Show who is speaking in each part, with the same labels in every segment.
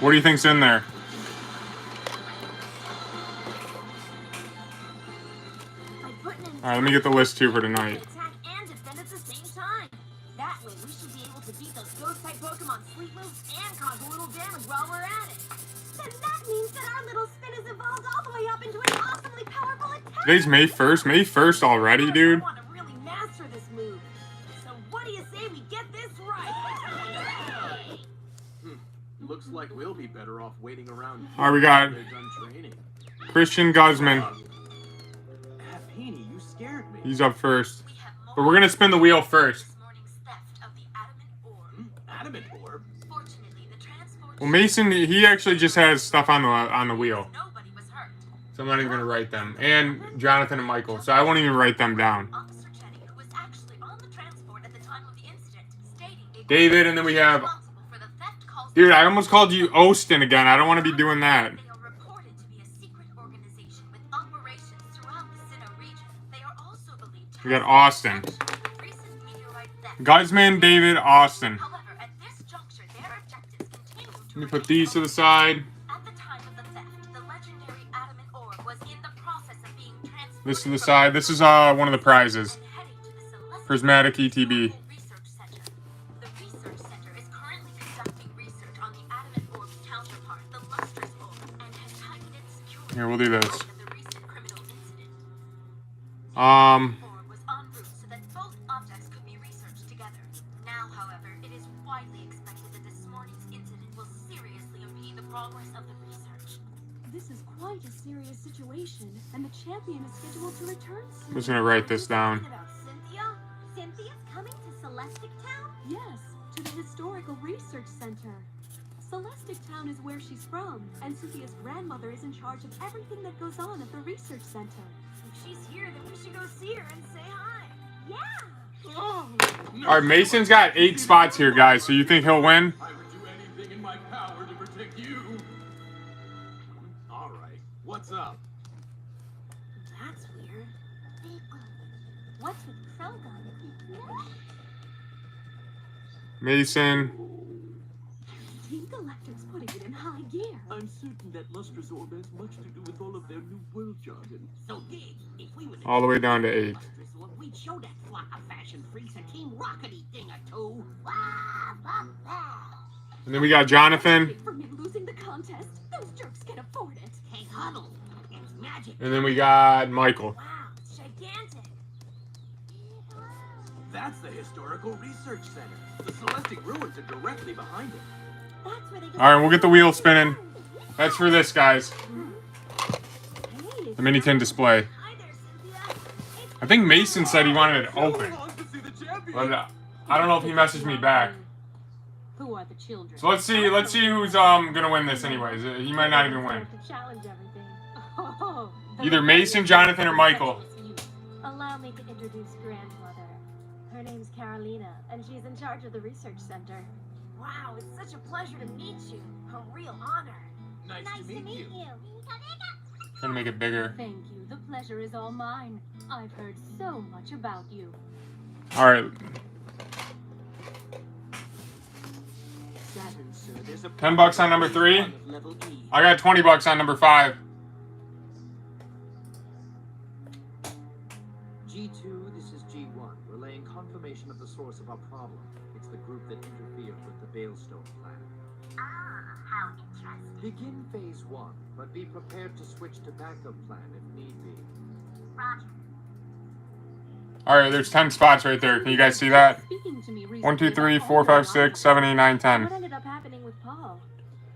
Speaker 1: What do you think's in there? Alright, let me get the list too for tonight.
Speaker 2: Attack and defend at the same time. That way we should be able to beat those ghost type Pokemon sleep moves and cause a little damage while we're at it. Then that means that our little spin has evolved all the way up into an awesomely powerful attack.
Speaker 1: Today's May 1st. May 1st already, dude.
Speaker 2: I want to really master this move. So what do you say we get this right?
Speaker 3: Looks like we'll be better off waiting around.
Speaker 1: Alright, we got
Speaker 3: They're done training.
Speaker 1: Christian Guzman.
Speaker 3: Halfini, you scared me.
Speaker 1: He's up first. But we're gonna spin the wheel first.
Speaker 3: Adamant orb?
Speaker 1: Well, Mason, he actually just has stuff on the wheel. So I'm not even gonna write them. And Jonathan and Michael. So I won't even write them down. David, and then we have... Dude, I almost called you Austin again. I don't want to be doing that. We got Austin. Guzman, David, Austin. Let me put these to the side. This to the side. This is one of the prizes. Prismatic ETB. Here, we'll do this.
Speaker 2: This is quite a serious situation, and the champion is scheduled to return soon.
Speaker 1: I'm just gonna write this down.
Speaker 2: Cynthia? Cynthia's coming to Celestic Town? Yes, to the Historical Research Center. Celestic Town is where she's from, and Cynthia's grandmother is in charge of everything that goes on at the research center. If she's here, then we should go see her and say hi. Yeah!
Speaker 3: Oh, no.
Speaker 1: Alright, Mason's got 8 spots here, guys. So you think he'll win?
Speaker 3: I would do anything in my power to protect you. Alright, what's up?
Speaker 2: That's weird. What's with Krogon?
Speaker 1: Mason.
Speaker 2: Team Galactic's putting it in high gear.
Speaker 4: I'm certain that Lustrous Orb has much to do with all of their new world jargon.
Speaker 5: So big, if we were
Speaker 1: All the way down to 8.
Speaker 5: Lustrous Orb, we'd show that flock of fashion freaks a Team Rockety thing or two.
Speaker 1: And then we got Jonathan.
Speaker 2: For me losing the contest, those jerks can afford it.
Speaker 5: Hey, Huddle, it's magic.
Speaker 1: And then we got Michael.
Speaker 2: Wow, it's gigantic.
Speaker 3: That's the Historical Research Center. The Celestic Ruins are directly behind it.
Speaker 2: That's where they go.
Speaker 1: Alright, we'll get the wheel spinning. That's for this, guys.
Speaker 2: Hey,
Speaker 1: The mini tin display.
Speaker 2: hi there, Cynthia.
Speaker 1: I think Mason said he wanted it open.
Speaker 3: Long to see the champion.
Speaker 1: But I don't know if he messaged me back.
Speaker 2: Who are the children?
Speaker 1: So let's see who's gonna win this anyways. He might not even win.
Speaker 2: To challenge everything. Oh,
Speaker 1: Either Mason, Jonathan, or Michael.
Speaker 2: Allow me to introduce grandmother. Her name's Carolina, and she's in charge of the research center. Wow, it's such a pleasure to meet you. A real honor.
Speaker 3: Nice to meet you.
Speaker 1: Trying to make it bigger.
Speaker 2: Thank you. The pleasure is all mine. I've heard so much about you.
Speaker 1: Alright.
Speaker 4: Saturn, sir, there's a
Speaker 1: $10 on number 3.
Speaker 4: level E.
Speaker 1: I got $20 on number 5.
Speaker 4: G2, this is G1, relaying confirmation of the source of our problem. It's the group that interfered with the Veilstone plan.
Speaker 5: Ah, how interesting.
Speaker 4: Begin phase 1, but be prepared to switch to backup plan if need be.
Speaker 5: Roger.
Speaker 1: Alright, there's 10 spots right there. Can you guys see that?
Speaker 2: Speaking to me
Speaker 1: 1, 2, 3, 4, 5, 6, 7, 8, 9, 10.
Speaker 2: What ended up happening with Paul?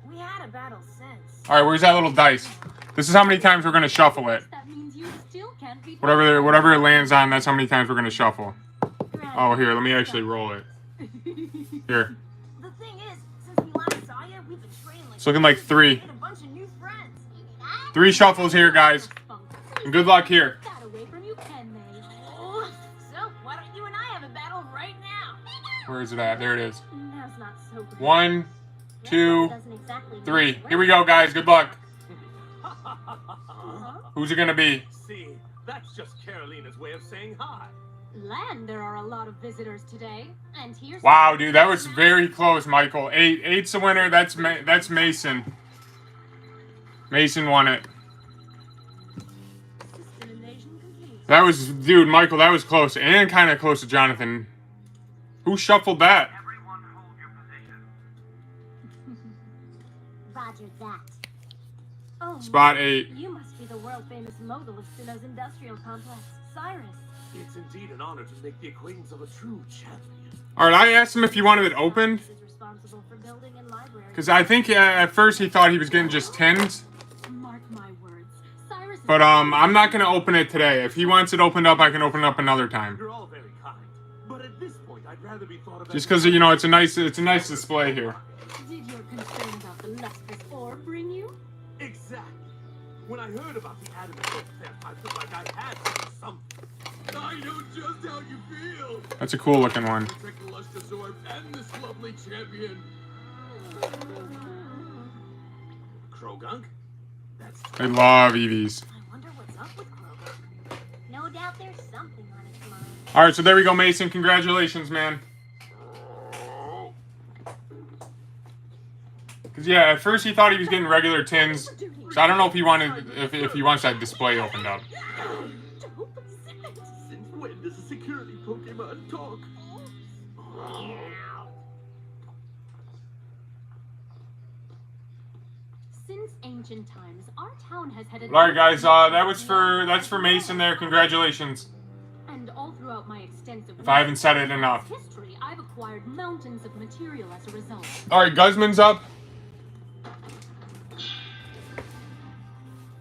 Speaker 2: We had a battle since.
Speaker 1: Alright, where's that little dice? This is how many times we're gonna shuffle it.
Speaker 2: That means you still can't beat
Speaker 1: Whatever it lands on, that's how many times we're gonna shuffle. Oh, here, let me actually roll it. Here.
Speaker 2: The thing is, since we last saw you, we've been training like
Speaker 1: It's looking like 3.
Speaker 2: a bunch of new friends.
Speaker 1: 3 shuffles here, guys. And good luck here.
Speaker 2: Got away from you, can they? Oh, so why don't you and I have a battle right now?
Speaker 1: Where is it at? There it is.
Speaker 2: That's not so good.
Speaker 1: 1, 2,
Speaker 2: Doesn't exactly
Speaker 1: 3.
Speaker 2: mean
Speaker 1: Here we go, guys. Good luck.
Speaker 2: Huh?
Speaker 1: Who's it gonna be?
Speaker 3: See, that's just Carolina's way of saying hi.
Speaker 2: Land, there are a lot of visitors today. And here's
Speaker 1: Wow, dude, that was very close, Michael. Eight's the winner. That's Mason. Mason won it.
Speaker 2: System invasion complete.
Speaker 1: That was, dude, Michael, that was close. And kind of close to Jonathan. Who shuffled that?
Speaker 6: Everyone hold your position.
Speaker 2: Roger that. Oh,
Speaker 1: Spot 8.
Speaker 2: you must be the world-famous mogul of Sinnoh's industrial complex, Cyrus.
Speaker 3: It's indeed an honor to make the acquaintance of a true champion.
Speaker 1: All right, I asked him if he wanted it opened.
Speaker 2: Cyrus is responsible for building and libraries.
Speaker 1: Because I think at first he thought he was getting just 10s.
Speaker 2: Mark my words. Cyrus is
Speaker 1: But I'm not going to open it today. If he wants it opened up, I can open it up another time.
Speaker 3: You're all very kind, but at this point, I'd rather be thought of
Speaker 1: Just because, you know, it's a nice display here.
Speaker 2: Did your concern about the lustrous orb bring you?
Speaker 3: Exactly. When I heard about the adamant theft, I felt like I had to do something. I know just how you feel.
Speaker 1: That's a cool looking one.
Speaker 3: Protect the lustrous orb and this lovely champion. Krogunk? That's
Speaker 1: I love EVs.
Speaker 2: I wonder what's up with Kroger. No doubt there's something on its mind.
Speaker 1: All right, so there we go, Mason. Congratulations, man. Because, yeah, at first he thought he was getting regular 10s. So I don't know if he wanted, if he wants that display opened up.
Speaker 3: Since when does a security Pokemon talk?
Speaker 2: Since ancient times, our town has had a...
Speaker 1: All right, guys, that's for Mason there. Congratulations.
Speaker 2: And all throughout my extensive...
Speaker 1: If I haven't said it enough.
Speaker 2: ...history, I've acquired mountains of material as a result.
Speaker 1: All right, Guzman's up.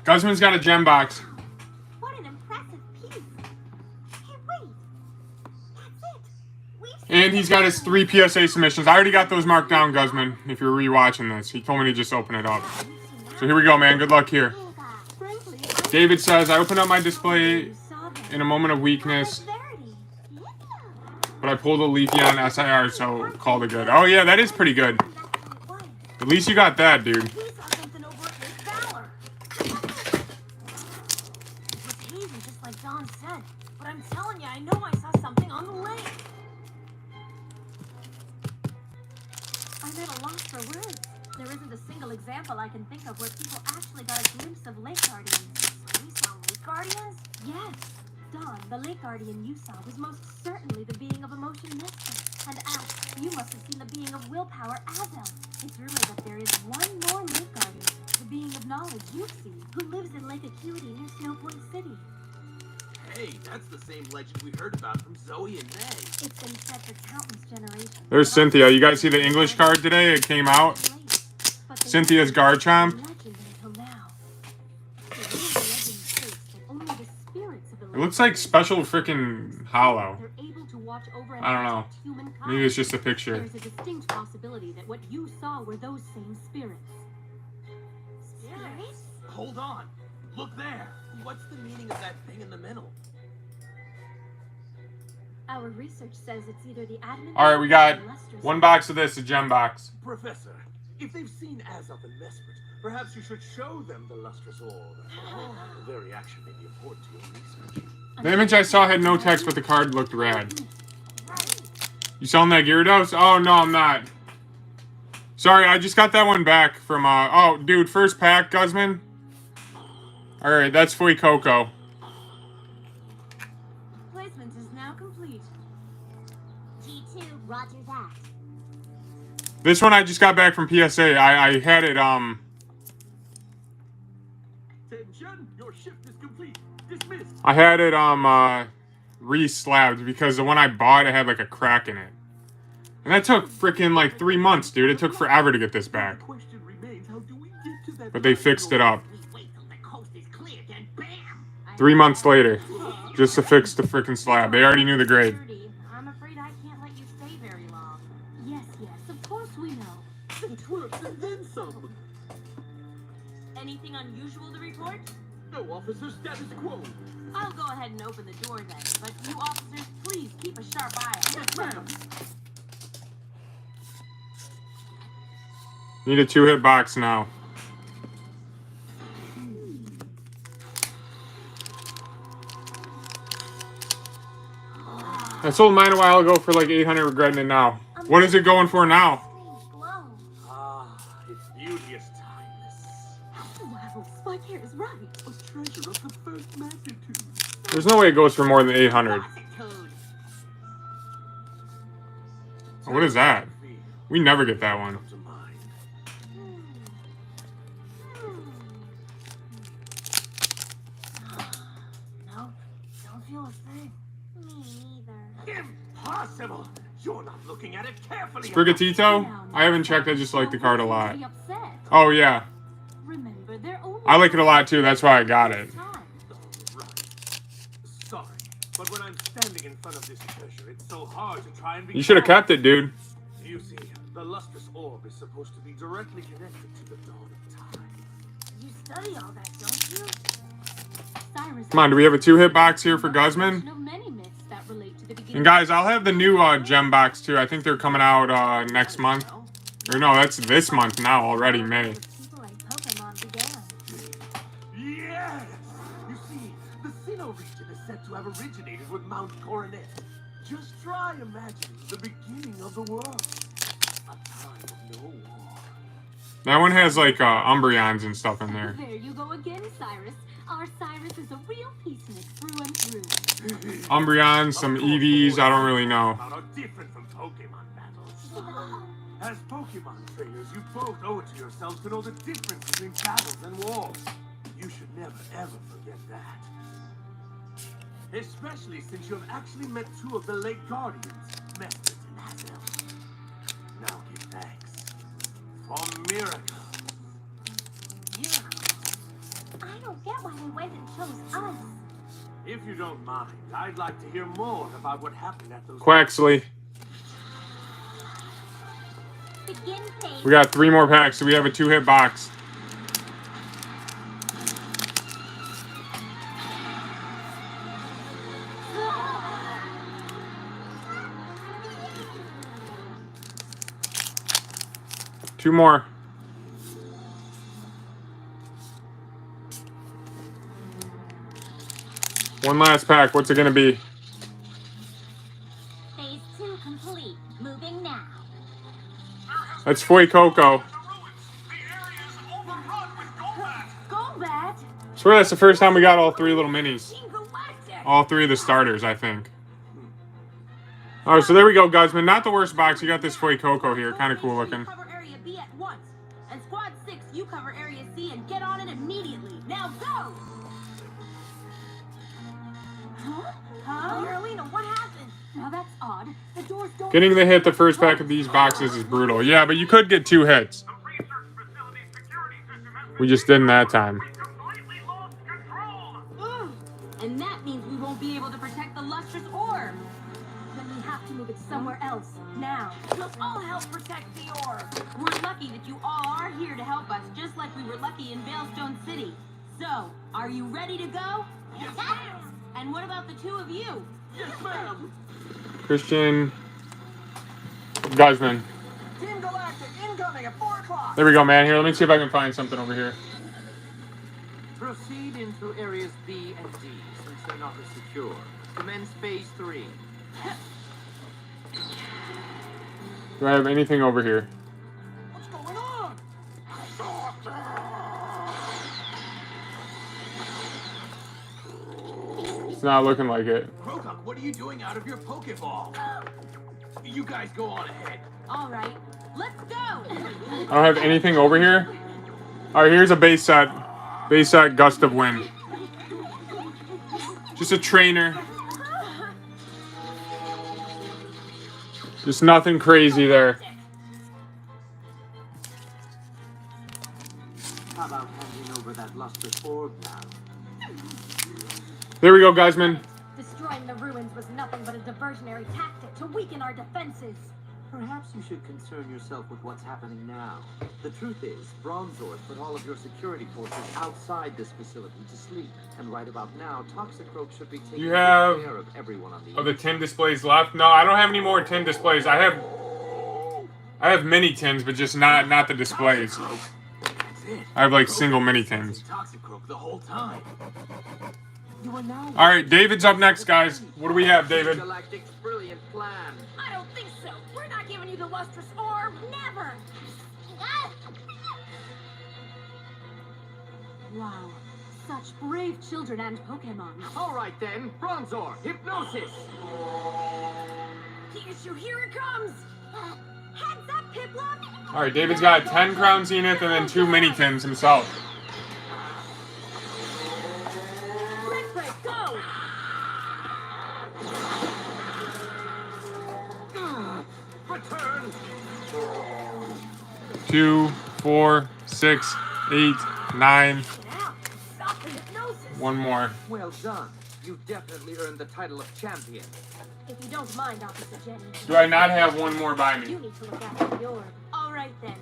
Speaker 1: Guzman's got a gem box.
Speaker 2: What an impressive piece. Hey, wait. That's it.
Speaker 1: And he's got his 3 PSA submissions. I already got those marked down, Guzman, if you're rewatching this. He told me to just open it up. So here we go, man. Good luck here.
Speaker 2: Frankly,
Speaker 1: David says, I opened up my display in a moment of weakness, but I pulled a Leafeon SIR, so called it good. Oh, yeah, that is pretty good. At least you got that, dude.
Speaker 2: But I'm telling you, I know I saw something on the lake. I'm at a loss for words. There isn't a single example I can think of where people actually got a glimpse of lake guardians. We saw lake guardians? Yes. Dawn, the lake guardian you saw was most certainly the being of emotion Mystic. And Ash, you must have seen the being of willpower Azel. It's rumored that there is one more lake guardian, the being of knowledge you've seen, who lives in Lake Acuity near Snow Point City.
Speaker 3: Hey, that's the same legend we heard about from Zoe and May.
Speaker 2: It's been said for countless generations.
Speaker 1: There's Cynthia. You guys see the English card today? It came out. Cynthia's Garchomp. It looks like special freaking hollow. I don't know. Maybe it's just a picture.
Speaker 2: There's a distinct possibility that what you saw were those same spirits. Spirits?
Speaker 3: Hold on. Look there. What's the meaning of that thing in the middle?
Speaker 2: Our research says it's either the admin.
Speaker 1: All right, we got one box of this, a gem box.
Speaker 3: Professor, if they've seen Azelf and Mesprit, perhaps you should show them the lustrous orb. Their reaction may be important to your research.
Speaker 1: The image I saw had no text, but the card looked rad. You selling that Gyarados? Oh, no, I'm not. Sorry, I just got that one back from, oh, dude, first pack, Guzman. All right, that's Fuecoco.
Speaker 2: Placement is now complete. G2, roger that.
Speaker 1: This one I just got back from PSA. I had it,
Speaker 3: Attention, your shift is complete. Dismissed.
Speaker 1: I had it, re-slabbed because the one I bought, it had, like, a crack in it. And that took freaking, like, 3 months, dude. It took forever to get this back.
Speaker 3: The question remains, how do we get to that
Speaker 1: But they fixed it up.
Speaker 5: We wait till the coast is clear, then bam!
Speaker 1: 3 months later, just to fix the freaking slab. They already knew the grade.
Speaker 2: I'm afraid I can't let you stay very long. Yes, of course we know.
Speaker 3: It works and then some.
Speaker 2: Anything unusual to report?
Speaker 3: No, officer, status quo.
Speaker 2: I'll go ahead and open the door then, but you officers, please keep a sharp eye out.
Speaker 3: Yes, ma'am.
Speaker 1: Need a 2-hit box now. I sold mine a while ago for like 800, regretting it now. What is it going for now?
Speaker 3: Ah, its beauty is timeless.
Speaker 2: Wow, Spike here is right.
Speaker 3: A treasure of the first magnitude.
Speaker 1: There's no way it goes for more than 800. What is that? We never get that one.
Speaker 3: To mind.
Speaker 2: No, don't feel a thing. Me either.
Speaker 3: Impossible! You're not looking at it carefully.
Speaker 1: Sprigatito? I haven't checked, I just like the card a lot.
Speaker 2: Be upset.
Speaker 1: Oh yeah.
Speaker 2: Remember, they're only
Speaker 1: I like it a lot too, that's why I got it.
Speaker 3: Oh, right. Sorry, but when I'm standing in front of this treasure, it's so hard to try and be.
Speaker 1: You should have kept it, dude.
Speaker 3: You see, the lustrous orb is supposed to be directly connected to the dawn of time.
Speaker 2: You study all that, don't you? Cyrus,
Speaker 1: Come on, do we have a 2-hit box here for Guzman?
Speaker 2: of many myths that relate to the beginning.
Speaker 1: And guys, I'll have the new gem box too. I think they're coming out next month. Or no, that's this month now already, May.
Speaker 2: People like Pokemon began.
Speaker 3: Yes! You see, the Sinnoh region is said to have originated with Mount Coronet. Just try imagining the beginning of the world. A time of no war.
Speaker 1: That one has like Umbreons and stuff in there.
Speaker 2: There you go again, Cyrus. Our Cyrus is a real peacenik through and through.
Speaker 1: Umbreons, some EVs, I don't really know.
Speaker 3: Are different from Pokemon battles. As Pokemon trainers, you both owe it to yourselves to know the difference between battles and wars. You should never ever forget that. Especially since you have actually met 2 of the late Guardians, Mesprit and Hazel. Now give thanks for miracles.
Speaker 2: I don't get why they went and chose us.
Speaker 3: If you don't mind, I'd like to hear more about what happened at those.
Speaker 1: Quaxley.
Speaker 2: Begin phase.
Speaker 1: We got 3 more packs, so we have a 2-hit box. Two more. One last pack. What's it gonna be?
Speaker 2: Phase 2 complete. Moving now.
Speaker 1: That's Foy Coco.
Speaker 2: Golbat.
Speaker 1: Swear that's the first time we got all 3 little minis.
Speaker 2: Team Galactic.
Speaker 1: All 3 of the starters, I think. All right, so there we go, Guzman. Not the worst box. You got this Foy Coco here. Kind of cool looking.
Speaker 2: Cover area B at once. And Squad 6, you cover area C and get on it immediately. Now go! Huh? Carolina, what happened? Now that's odd. The doors don't...
Speaker 1: Getting the hit the first pack of these boxes is brutal. Yeah, but you could get 2 hits.
Speaker 6: The research facility security system has
Speaker 1: We just didn't that time.
Speaker 6: completely lost control.
Speaker 2: And that means we won't be able to protect the lustrous orb. Then we have to move it somewhere else. Now. We'll all help protect the orb. We're lucky that you all are here to help us, just like we were lucky in Veilstone City. So, are you ready to go?
Speaker 3: Yes, ma'am.
Speaker 2: And what about the 2 of you?
Speaker 3: Yes, ma'am.
Speaker 1: Christian Guzman.
Speaker 4: Team Galactic incoming at 4 o'clock.
Speaker 1: There we go, man. Here, let me see if I can find something over here.
Speaker 4: Proceed into areas B and D, since they're not as secure. Commence phase 3.
Speaker 1: Do I have anything over here?
Speaker 3: What's going on?
Speaker 1: It's not looking like it.
Speaker 3: Krokok, what are you doing out of your Pokeball? You guys go on ahead.
Speaker 2: All right, let's go.
Speaker 1: I don't have anything over here. All right, here's a base set. Base set, Gust of Wind. Just a trainer. Just nothing crazy there.
Speaker 4: How about handing over that lustrous orb now?
Speaker 1: There we go, Guzman.
Speaker 2: Destroying the ruins was nothing but a diversionary tactic to weaken our defenses.
Speaker 4: Perhaps you should concern yourself with what's happening now. The truth is, Bronzor put all of your security forces outside this facility to sleep. And right about now, Toxicroak should be taking
Speaker 1: You have
Speaker 4: care of everyone on the
Speaker 1: of the tin displays left. No, I don't have any more tin displays. I have mini tins, but just not the displays.
Speaker 3: That's it.
Speaker 1: I have like single mini tins.
Speaker 3: Toxicroak the whole time. You are now.
Speaker 1: All right, David's up next, guys. What do we have, David?
Speaker 4: Galactic's brilliant plan.
Speaker 2: I don't think so. We're not giving you the lustrous orb. Never. Wow. Such brave children and Pokemon.
Speaker 4: All right then, Bronzor, hypnosis.
Speaker 2: The issue, here it comes. Heads up, Piplup.
Speaker 1: All right, David's got 10 Crown Zenith and then 2 Mini-Tins himself.
Speaker 2: Brick break, go.
Speaker 3: Return.
Speaker 1: 2, 4, 6, 8, 9.
Speaker 2: Get out. Stop the hypnosis.
Speaker 1: One more.
Speaker 4: Well done. You definitely earned the title of champion.
Speaker 2: If you don't mind, Officer Jenny.
Speaker 1: Do I not have one more by me?
Speaker 2: You need to look after the orb. All right then.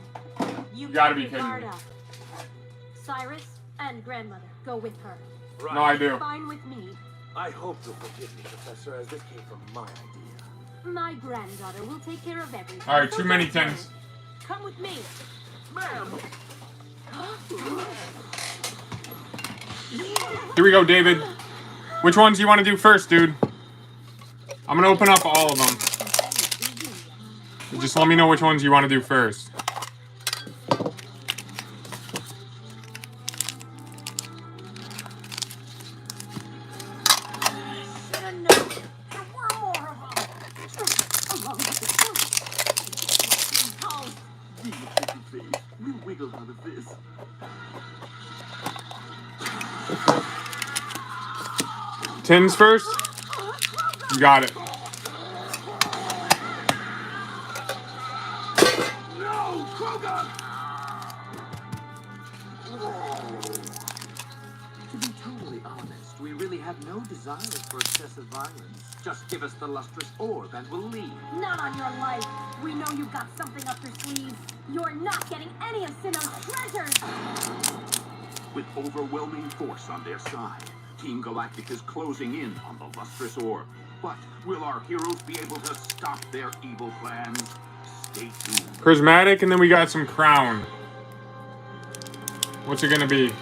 Speaker 2: You
Speaker 1: gotta be
Speaker 2: keep your
Speaker 1: kidding
Speaker 2: guard
Speaker 1: me.
Speaker 2: up. Cyrus and grandmother, go with her.
Speaker 3: Right.
Speaker 1: No, I do.
Speaker 2: Fine with me.
Speaker 3: I hope you'll forgive me, Professor, as this came from my idea.
Speaker 2: My granddaughter will take care of everything.
Speaker 1: All right,
Speaker 2: So
Speaker 1: 2
Speaker 2: don't
Speaker 1: Mini-Tins.
Speaker 2: worry. Come with me.
Speaker 3: Ma'am.
Speaker 1: Here we go, David. Which ones do you want to do first, dude? I'm going to open up all of them. Just let me know which ones you want to do first.
Speaker 2: Should've known. There were more of them. Along with the truth. Oh,
Speaker 3: Be happy, face. We'll wiggle out of this.
Speaker 1: Tins first? You got it.
Speaker 3: No, Kroger!
Speaker 4: To be totally honest, we really have no desire for excessive violence. Just give us the lustrous orb and we'll leave.
Speaker 2: not on your life. We know you've got something up your sleeve. You're not getting any of Sinnoh's treasures.
Speaker 7: With overwhelming force on their side, Team Galactic is closing in on the lustrous orb. But will our heroes be able to stop their evil plans? Stay tuned.
Speaker 1: Prismatic, and then we got some Crown. What's it going to be?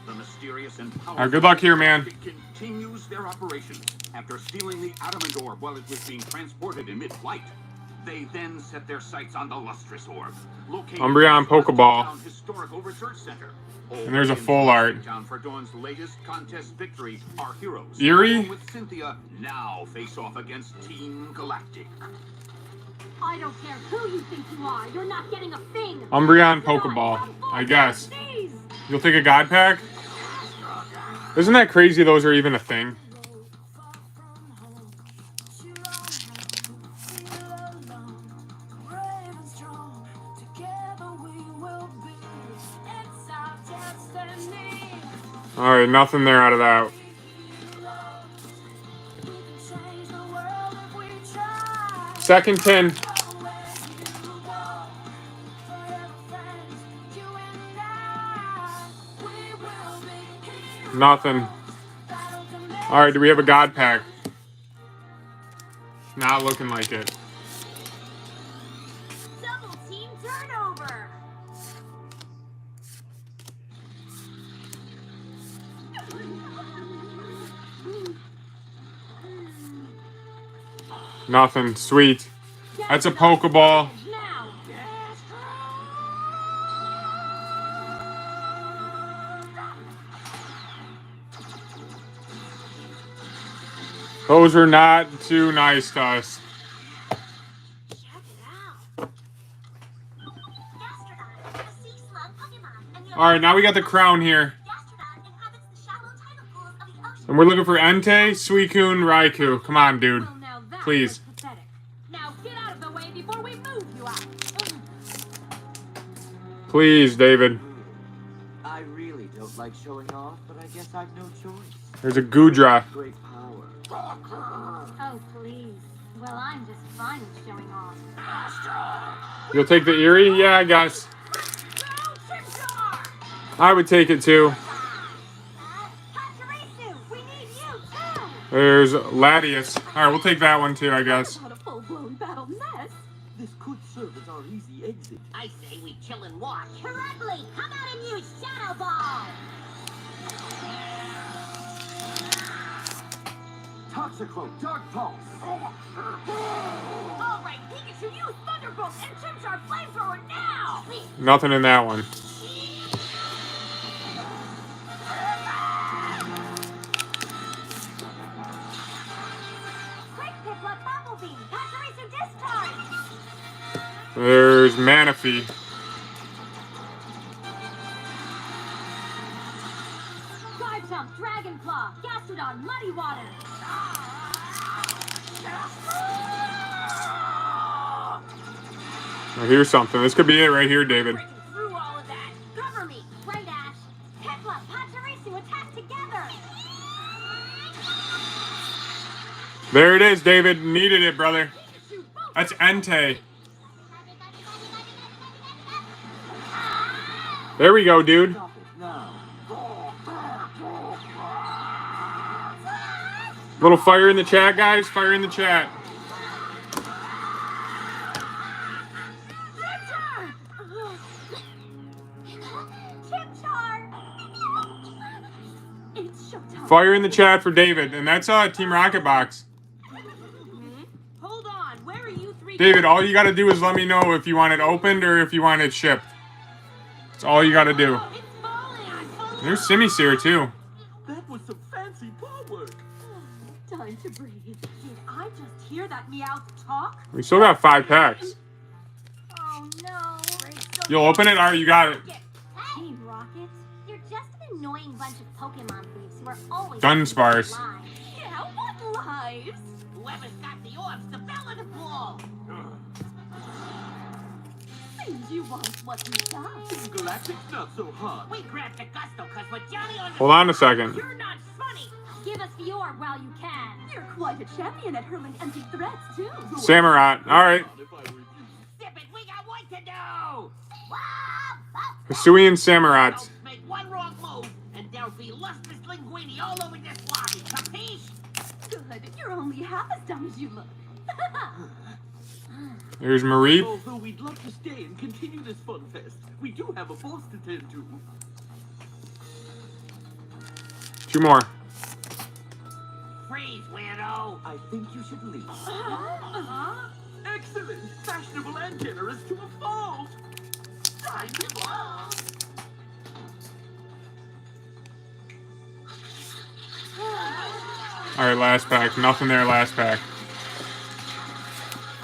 Speaker 7: The mysterious and
Speaker 1: All right,
Speaker 7: powerful
Speaker 1: good luck here, man.
Speaker 7: Galactic continues their operations after stealing the adamant orb while it was being transported in mid-flight. They then set their sights on the lustrous orb, located
Speaker 1: Umbreon
Speaker 7: at the
Speaker 1: Pokeball.
Speaker 7: Town Historical Research Center.
Speaker 1: And there's a full art.
Speaker 7: Town for Dawn's latest contest victory. Our heroes,
Speaker 1: Eerie?
Speaker 7: along with Cynthia, now face off against Team Galactic.
Speaker 2: I don't care who you think you are. You're not getting a thing.
Speaker 1: Umbreon
Speaker 2: Sinnoh,
Speaker 1: Pokeball,
Speaker 2: run full
Speaker 1: I guess.
Speaker 2: speed.
Speaker 1: You'll take a God Pack? Isn't that crazy those are even a thing? Alright, nothing there out of that. Second tin. Nothing. Alright, do we have a God Pack? Not looking like it.
Speaker 2: Double team turnover.
Speaker 1: Nothing. Sweet. That's a Pokeball.
Speaker 2: Now.
Speaker 1: Those are not too nice to us.
Speaker 2: Check it out.
Speaker 8: Gastrodon, a sea slug Pokemon, and
Speaker 1: Alright, now we got the Crown here.
Speaker 8: Gastrodon inhabits the shallow tidal pools of the ocean
Speaker 1: And we're looking for Entei, Suicune, Raikou. Come on, dude.
Speaker 2: Well, now that
Speaker 1: Please.
Speaker 2: was pathetic. Now get out of the way before we move you out.
Speaker 1: Please, David.
Speaker 4: I really don't like showing off, but I guess I've no choice.
Speaker 1: There's a Goodra.
Speaker 4: Great power.
Speaker 2: Oh, please. Well, I'm just fine with showing off.
Speaker 1: You'll take the Erie? Yeah, I guess. I would take it too.
Speaker 2: Pachirisu, we need you too.
Speaker 1: There's Latias. Alright, we'll take that one too, I guess.
Speaker 2: Not a full-blown battle mess.
Speaker 3: This could serve as our easy exit.
Speaker 5: I say we chill and watch.
Speaker 2: Correctly. Come out and use Shadow Ball.
Speaker 3: Toxicroak, Dark Pulse.
Speaker 2: All right, Pikachu, use Thunderbolt and Chipz our flamethrower now.
Speaker 1: Nothing in that one.
Speaker 2: Quick, Piplup, Bubble Beam, Pachirisu discharge.
Speaker 1: There's Manaphy.
Speaker 2: Garchomp, Dragonflaw, Gastrodon, Muddy Water.
Speaker 1: Oh, here's something. This could be it right here, David.
Speaker 2: Breaking through all of that. Cover me. Right, Ash. Piplup, Pachirisu, attack together.
Speaker 1: There it is, David. Needed it, brother.
Speaker 2: Pikachu, both.
Speaker 1: That's Entei. There we go, dude.
Speaker 4: Stop it now.
Speaker 1: Little fire in the chat, guys. Fire in the chat.
Speaker 2: It's showtime.
Speaker 1: Fire in the chat for David. And that's Team Rocket Box.
Speaker 2: Hold on. Where are you three?
Speaker 1: David, all you gotta do is let me know if you want it opened or if you want it shipped. That's all you gotta do.
Speaker 2: Oh, it's falling.
Speaker 1: There's Simisear, too.
Speaker 3: That was some fancy paw work.
Speaker 2: Time to breathe. Did I just hear that Meowth talk?
Speaker 1: We still got 5 packs.
Speaker 2: Oh no.
Speaker 1: You'll open it? Alright, you got it.
Speaker 2: Team Rocket, you're just an annoying bunch of Pokemon thieves who are always
Speaker 1: Dunspars.
Speaker 2: lying. Yeah, what lies?
Speaker 5: Whoever's got the orbs, the bell of the ball.
Speaker 2: Seems you want what you got.
Speaker 3: Team Galactic's not so hot.
Speaker 5: We grabbed the gusto because we're Johnny on the...
Speaker 1: Hold on a second.
Speaker 5: You're not funny.
Speaker 2: Give us the orb while you can. You're quite a champion at hurling empty threats, too.
Speaker 1: Samurott. Alright.
Speaker 3: If I were you.
Speaker 5: Sip it, we got work to do.
Speaker 1: Hisuian Samurott.
Speaker 5: Don't make one wrong move, and there'll be lustrous linguini all over this lobby. Capiche?
Speaker 2: Good. You're only half as dumb as you look.
Speaker 1: There's Marie.
Speaker 3: Although we'd love to stay and continue this fun fest, we do have a boss to tend to.
Speaker 1: 2 more.
Speaker 5: Freeze, weirdo.
Speaker 3: I think you should leave. Excellent! Fashionable and generous to a fault! Time to blow!
Speaker 1: Alright, last pack. Nothing there, last pack.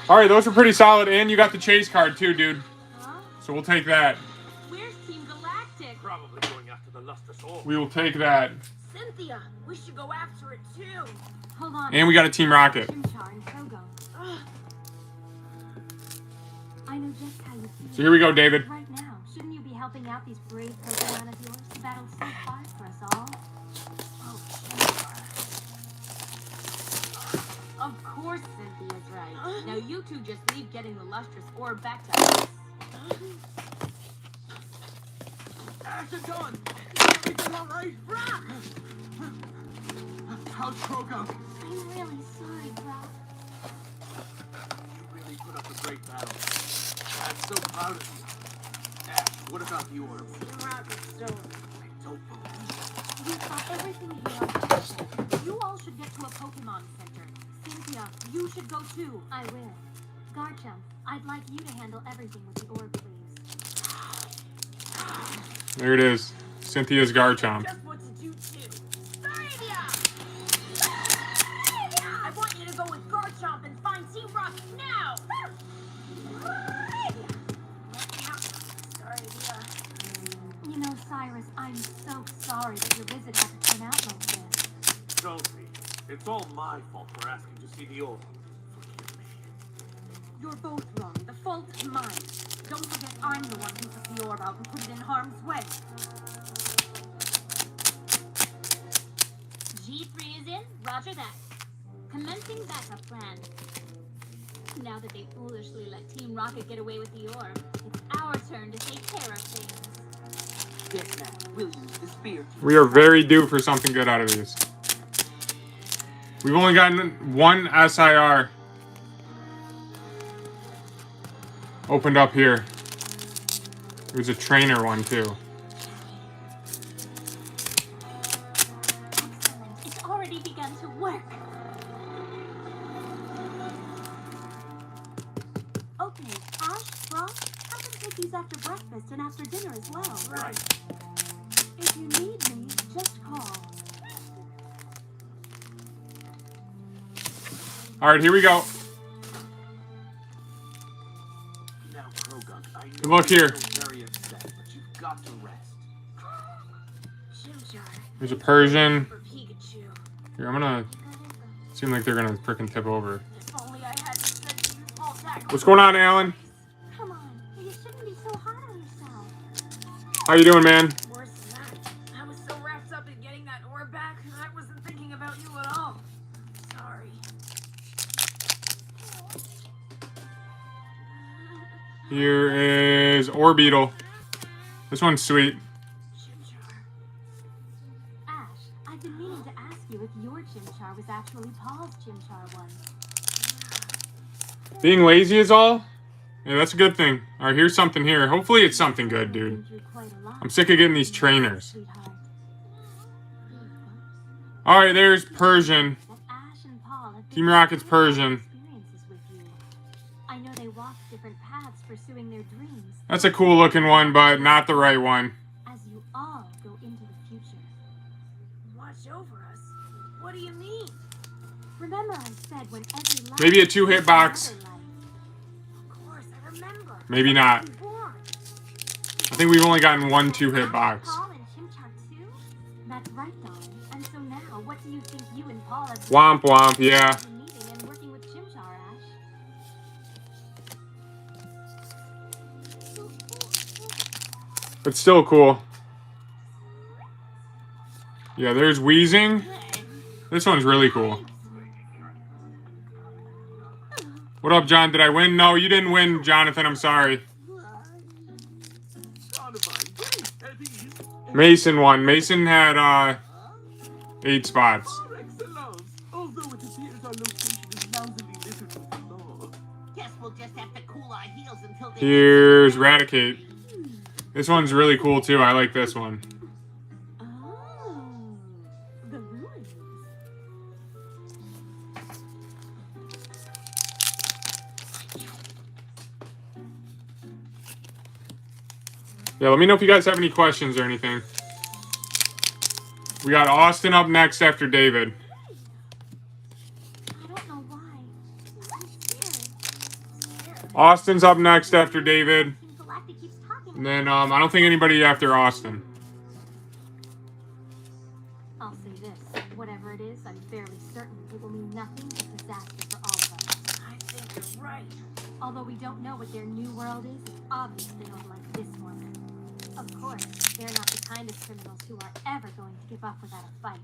Speaker 1: Alright, those were pretty solid, and you got the chase card too, dude.
Speaker 2: Huh?
Speaker 1: So we'll take that.
Speaker 2: Where's Team Galactic?
Speaker 3: Probably going after the lustrous orb.
Speaker 1: We will take that.
Speaker 2: Cynthia, we should go after it too. Hold on.
Speaker 1: And we got a Team Rocket.
Speaker 2: Chimchar and Kogo. I know just how you feel.
Speaker 1: So here we go, David.
Speaker 2: Right now, shouldn't you be helping out these brave Pokemon of yours who battled so hard for us all? Oh, Chimchar. Of course Cynthia's right. Now you two just leave getting the lustrous orb back to us.
Speaker 3: Ash and Dawn! Everything all right? How's Krogo?
Speaker 2: I'm really sorry, Brock.
Speaker 3: You really put up a great battle. I'm so proud of you. Ash, what about the orb? I don't believe
Speaker 2: We've got everything here on the table. You all should get to a Pokemon Center. Cynthia, you should go too. I will. Garchomp, I'd like you to handle everything with the orb, please.
Speaker 1: There it is. Cynthia's Garchomp.
Speaker 2: Just what to do too. Staravia! I want you to go with Garchomp and find Team Rocket now! You know, Cyrus, I'm so sorry that your visit had to turn out like this.
Speaker 3: Don't be. It's all my fault for asking to see the orb. Forgive me.
Speaker 2: You're both wrong. The fault's mine. Don't forget I'm the one who took the orb out and put it in harm's way.
Speaker 8: G3 is in, roger that. Commencing backup plan. Now that they foolishly let Team Rocket get away with the orb, it's our turn to take care of things.
Speaker 4: Yes, ma'am. We'll use the spear to...
Speaker 1: We are very due for something good out of these. We've only gotten one SIR opened up here. There's a trainer one too.
Speaker 8: Excellent. It's already begun to work.
Speaker 2: Okay, Ash, Frost, I can take these after breakfast and after dinner as well.
Speaker 3: Right.
Speaker 2: If you need me, just call.
Speaker 1: All right, here we go.
Speaker 3: Now, Krogan, I know
Speaker 1: Good luck here.
Speaker 3: you're very upset, but you've got to rest.
Speaker 8: Chimchar.
Speaker 1: There's a Persian.
Speaker 8: For Pikachu.
Speaker 1: Here, I'm gonna. Seem like they're gonna frickin' tip over.
Speaker 8: If only I hadn't said to use all that.
Speaker 1: What's going on, Alan?
Speaker 2: Come on, you shouldn't be so hard on yourself.
Speaker 1: How you doing, man?
Speaker 9: Worse than that. I was so wrapped up in getting that orb back, I wasn't thinking about you at all. Sorry.
Speaker 1: Here is Orbeetle. This one's sweet.
Speaker 9: Chimchar.
Speaker 2: Ash, I've been meaning to ask you if your Chimchar was actually Paul's Chimchar one.
Speaker 1: Being lazy is all? Yeah, that's a good thing. All right, here's something here. Hopefully it's something good, dude. I'm sick of getting these trainers.
Speaker 2: Sweetheart.
Speaker 1: All right, there's Persian.
Speaker 2: That Ash and Paul have
Speaker 1: Team Rocket's Persian.
Speaker 2: experiences with you. I know they walked different paths pursuing their dreams.
Speaker 1: That's a cool looking one, but not the right one.
Speaker 2: As you all go into the future.
Speaker 9: Watch over us. What do you mean?
Speaker 2: Remember I said when every life
Speaker 1: Maybe a 2-hit
Speaker 2: is
Speaker 1: box.
Speaker 2: another life.
Speaker 9: Of course, I remember.
Speaker 1: Maybe not.
Speaker 9: Born.
Speaker 1: I think we've only gotten one 2-hit box.
Speaker 2: Paul and Chimchar too? That's right, darling. And so now, what do you think you and Paul have
Speaker 1: Womp womp, yeah.
Speaker 2: meeting and working with Chimchar, Ash?
Speaker 1: But still cool. Yeah, there's Wheezing. This one's really cool. What up, John? Did I win? No, you didn't win, Jonathan. I'm sorry. Mason won. Mason had 8 spots.
Speaker 3: Par excellence. Although it appears our location is lousily littered with flaws.
Speaker 5: Guess we'll just have to cool our heels until they...
Speaker 1: Here's Raticate. This one's really cool too. I like this one.
Speaker 2: Oh, the ruins.
Speaker 1: Yeah, let me know if you guys have any questions or anything. We got Austin up next after David.
Speaker 2: I don't know why. I'm scared.
Speaker 1: Austin's up next after David.
Speaker 2: Team Galactic keeps talking.
Speaker 1: And then I don't think anybody after Austin.
Speaker 2: I'll say this. Whatever it is, I'm fairly certain it will mean nothing but disaster for all of us.
Speaker 9: I think you're right.
Speaker 2: Although we don't know what their new world is, it's obvious they don't like this one. Of course, they're not the kind of criminals who are ever going to give up without a fight.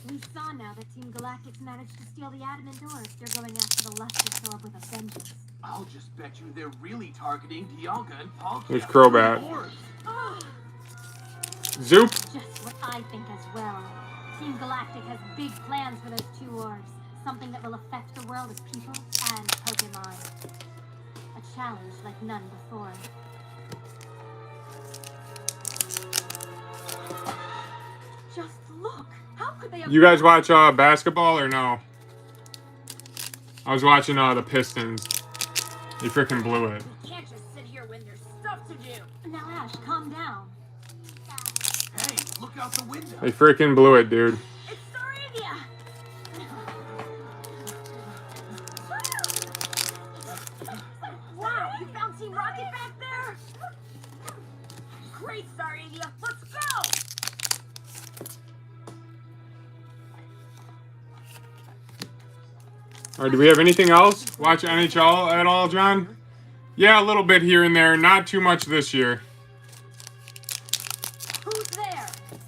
Speaker 2: We saw now that Team Galactic's managed to steal the adamant orbs. They're going after the lustrous orb with a vengeance.
Speaker 3: I'll just bet you they're really targeting Dialga and Palkia.
Speaker 1: There's Crobat. Zoop.
Speaker 2: Just what I think as well. Team Galactic has big plans for those 2 orbs. Something that will affect the world of people and Pokemon. A challenge like none before. Just look! How could they have...
Speaker 1: You guys watch basketball or no? I was watching the Pistons. They freaking blew it.
Speaker 9: We can't just sit here when there's stuff to do.
Speaker 2: Now, Ash, calm down.
Speaker 3: Hey, look out the window.
Speaker 1: They freaking blew it, dude.
Speaker 9: It's Staravia! Wow, you found Team Rocket back there? Great, Staravia! Let's go!
Speaker 1: All right, do we have anything else? Watch NHL at all, John? Yeah, a little bit here and there. Not too much this year.
Speaker 9: Who's there?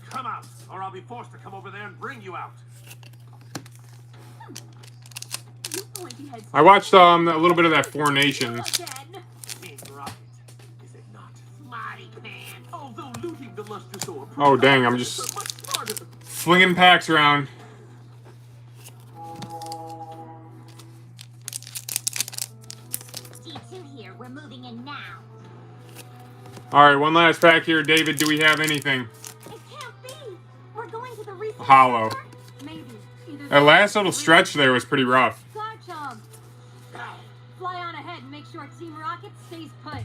Speaker 3: Come out, or I'll be forced to come over there and bring you out.
Speaker 2: You pointy heads.
Speaker 1: I watched a little bit of that Four Nations.
Speaker 2: Again.
Speaker 3: Team Rocket, is it not?
Speaker 5: Smarty pants.
Speaker 3: Although looting the lustrous orb.
Speaker 1: Oh, dang, I'm just
Speaker 3: much smarter than
Speaker 1: flinging packs around.
Speaker 8: T2 here. We're moving in now.
Speaker 1: All right, one last pack here. David, do we have anything?
Speaker 2: It can't be. We're going to the research
Speaker 1: Hollow.
Speaker 2: center? Maybe. Either
Speaker 1: That last little stretch there was pretty rough.
Speaker 2: Garchomp. Fly on ahead and make sure Team Rocket stays put.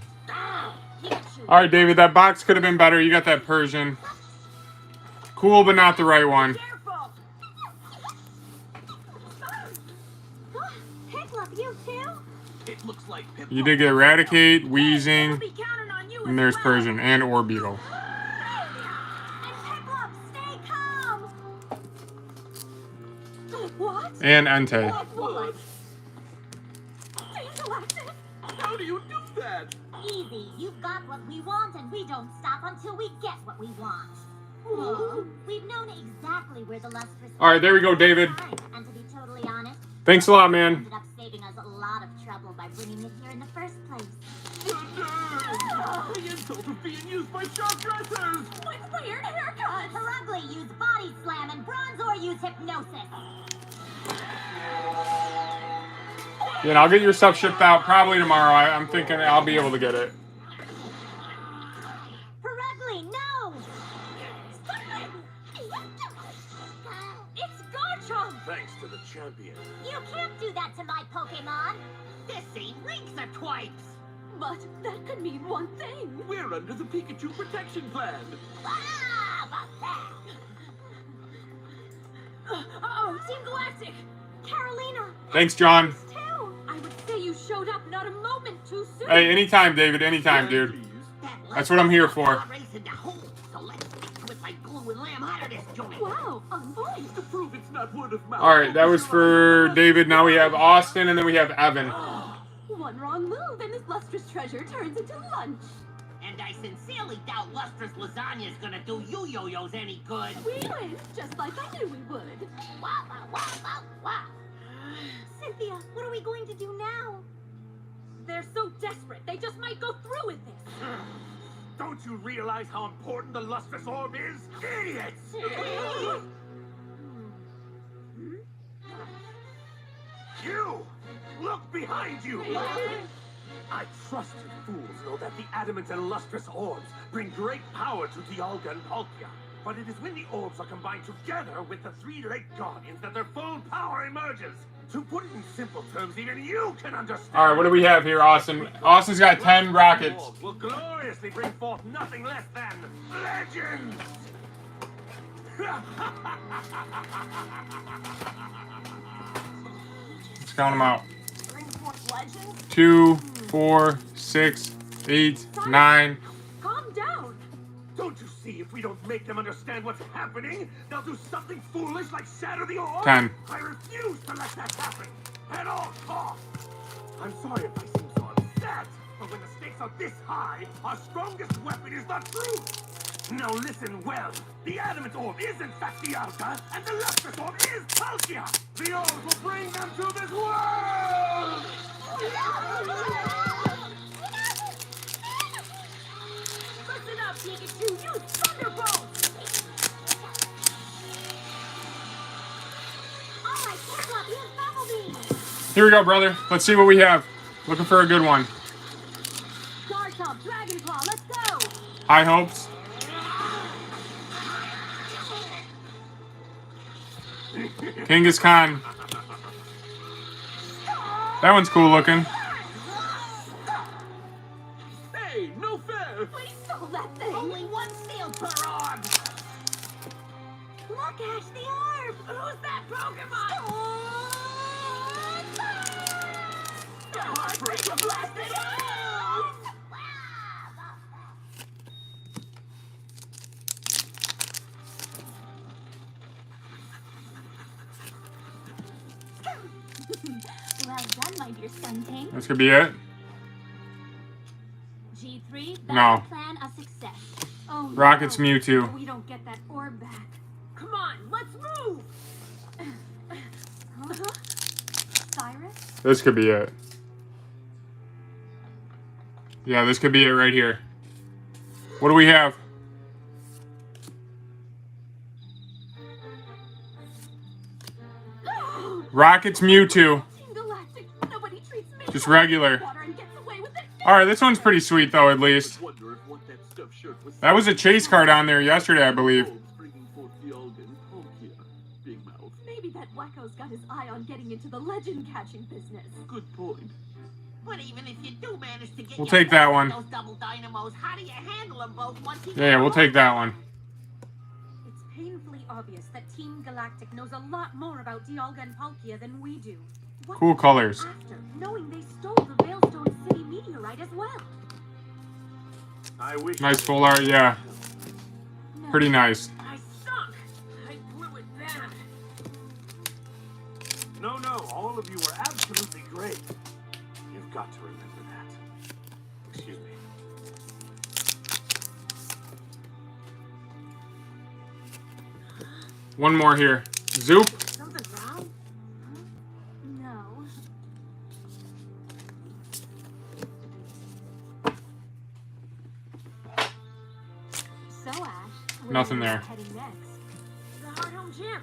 Speaker 1: All right, David, that box could have been better. You got that Persian. Cool, but not the right one.
Speaker 9: Careful!
Speaker 2: Piplup, you too?
Speaker 3: it looks like Pip.
Speaker 1: You did get Eradicate, Weezing,
Speaker 9: We'll be counting on you
Speaker 1: and
Speaker 9: as
Speaker 1: there's
Speaker 9: well.
Speaker 1: Persian and Orbeetle.
Speaker 2: And Piplup, stay calm! What?
Speaker 1: And Entei.
Speaker 2: What? Galactic?
Speaker 3: How do you do that?
Speaker 8: Easy. You've got what we want, and we don't stop until we get what we want. We've known exactly where the lustrous.
Speaker 1: All right, there we go, David.
Speaker 8: And to be totally honest,
Speaker 1: Thanks a lot, man.
Speaker 8: ended up saving us a lot of trouble by bringing it here in the first place.
Speaker 3: The insult of being used by sharp dressers!
Speaker 2: With weird haircuts!
Speaker 8: Perugly used Body Slam, and Bronzor used Hypnosis.
Speaker 1: Yeah, and I'll get your stuff shipped out probably tomorrow. I'm thinking I'll be able to get it.
Speaker 8: Perugly, no!
Speaker 2: It's Garchomp!
Speaker 3: Thanks to the champion.
Speaker 8: You can't do that to my Pokemon.
Speaker 5: This ain't links or twipes.
Speaker 2: But that could mean one thing.
Speaker 3: We're under the Pikachu protection plan.
Speaker 2: Uh-oh, Team Galactic! Carolina!
Speaker 1: Thanks, John.
Speaker 2: Too! I would say you showed up not a moment too soon.
Speaker 1: Hey, anytime, David. Anytime, dude.
Speaker 3: Please.
Speaker 1: That's what I'm here for.
Speaker 5: Racing the hole, so let's stick to it like glue and lamb out of this joint.
Speaker 2: Wow, on point.
Speaker 3: To prove it's not word of mouth.
Speaker 1: All right, that was for David. Now we have Austin, and then we have Evan.
Speaker 2: One wrong move and this lustrous treasure turns into lunch.
Speaker 5: And I sincerely doubt Lustrous Lasagna's gonna do you yo-yos any good.
Speaker 2: We win, just like I knew we would.
Speaker 8: Wah, wah, wah, wah, wah. Cynthia, what are we going to do now?
Speaker 2: They're so desperate, they just might go through with this.
Speaker 3: Don't you realize how important the lustrous orb is? Idiots! You! Look behind you! I trust you fools know that the adamant and lustrous orbs bring great power to Dialga and Palkia. But it is when the orbs are combined together with the three-legged guardians that their full power emerges. To put it in simple terms, even you can understand.
Speaker 1: All right, what do we have here, Austin? Austin's got 10 rockets.
Speaker 3: Orbs will gloriously bring forth nothing less than legends!
Speaker 1: Let's count them out.
Speaker 2: Bring forth legends?
Speaker 1: 2, 4, 6, 8, 9.
Speaker 2: Calm down.
Speaker 3: Don't you see, if we don't make them understand what's happening, they'll do something foolish like shatter the orb?
Speaker 1: 10.
Speaker 3: I refuse to let that happen, at all costs. I'm sorry if I seem so upset, but when the stakes are this high, our strongest weapon is the truth. Now listen well. The adamant orb is in fact Dialga, and the lustrous orb is Palkia. The orbs will bring them to this world!
Speaker 2: Listen up, Pikachu, use Thunderbolt!
Speaker 8: Alright, Piplup, use Bumblebee.
Speaker 1: Here we go, brother. Let's see what we have. Looking for a good one.
Speaker 2: Garchomp, Dragon Claw, let's go!
Speaker 1: High hopes. Kangaskhan. That one's cool looking.
Speaker 3: Hey, no fair!
Speaker 2: We stole that thing!
Speaker 5: Only one seal per orb.
Speaker 2: Look, Ash, the orb!
Speaker 9: Who's that Pokemon?
Speaker 2: The Heartbreaker blasted out!
Speaker 8: my dear Stunting.
Speaker 1: This could be it.
Speaker 8: G3,
Speaker 1: No.
Speaker 8: battle plan a success.
Speaker 2: Oh,
Speaker 1: Rocket's
Speaker 2: no.
Speaker 1: Mewtwo.
Speaker 2: We don't get that orb back.
Speaker 9: Come on, let's move!
Speaker 2: Huh? Cyrus?
Speaker 1: This could be it. Yeah, this could be it right here. What do we have? Rocket's Mewtwo.
Speaker 2: Team Galactic, nobody treats me
Speaker 1: Just
Speaker 2: like
Speaker 1: regular.
Speaker 2: water and gets away with it.
Speaker 1: Alright, this one's pretty sweet though, at least.
Speaker 3: Wonder if what that stuff shirt was.
Speaker 1: That was a chase card on there yesterday, I believe.
Speaker 3: Bringing forth the Alden Pokemon. Big mouth.
Speaker 2: Maybe that wacko's got his eye on getting into the legend catching business.
Speaker 3: Good point.
Speaker 5: But even if you do manage to get
Speaker 1: We'll
Speaker 5: your
Speaker 1: take that one.
Speaker 5: those double dynamos, how do you handle them both once you
Speaker 1: Yeah, we'll take that one.
Speaker 2: It's painfully obvious that Team Galactic knows a lot more about Dialga and Palkia than we do. What
Speaker 1: Cool colors.
Speaker 2: after, knowing they stole the Veilstone City meteorite as well?
Speaker 3: I wish.
Speaker 1: Nice full art, yeah.
Speaker 2: No.
Speaker 1: Pretty nice.
Speaker 9: I suck! I blew it bad.
Speaker 3: No, all of you were absolutely great. You've got to remember that. Excuse me.
Speaker 1: One more here. Zoop.
Speaker 9: Something wrong?
Speaker 2: No. So, Ash, where
Speaker 1: Nothing
Speaker 2: are you
Speaker 1: there.
Speaker 2: heading next?
Speaker 9: The Hard Home Gym.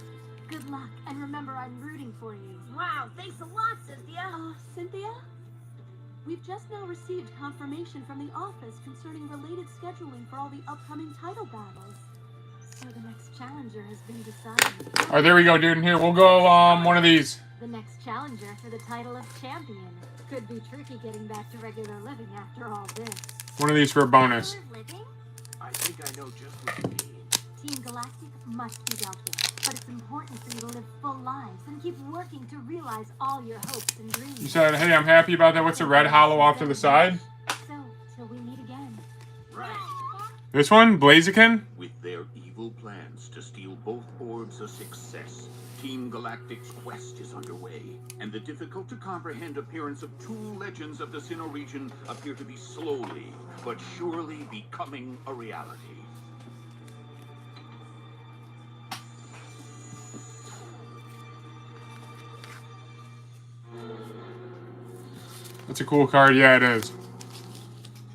Speaker 2: Good luck, and remember I'm rooting for you.
Speaker 9: Wow, thanks a lot, Cynthia.
Speaker 2: Cynthia? We've just now received confirmation from the office concerning related scheduling for all the upcoming title battles. So the next challenger has been decided.
Speaker 1: Oh, there we go, dude. Here, we'll go one of these.
Speaker 2: The next challenger for the title of champion. Could be tricky getting back to regular living after all this.
Speaker 1: One of these for a bonus.
Speaker 2: Living?
Speaker 3: I think I know just what you mean.
Speaker 2: Team Galactic must be dealt with, but it's important for you to live full lives and keep working to realize all your hopes and dreams.
Speaker 1: You said, hey, I'm happy about that. What's the red hollow off to the side?
Speaker 2: So, till we meet again.
Speaker 3: Right.
Speaker 1: This one? Blaziken?
Speaker 7: With their evil plans to steal both orbs a success, Team Galactic's quest is underway, and the difficult-to-comprehend appearance of two legends of the Sinnoh region appear to be slowly but surely becoming a reality.
Speaker 1: That's a cool card. Yeah, it is.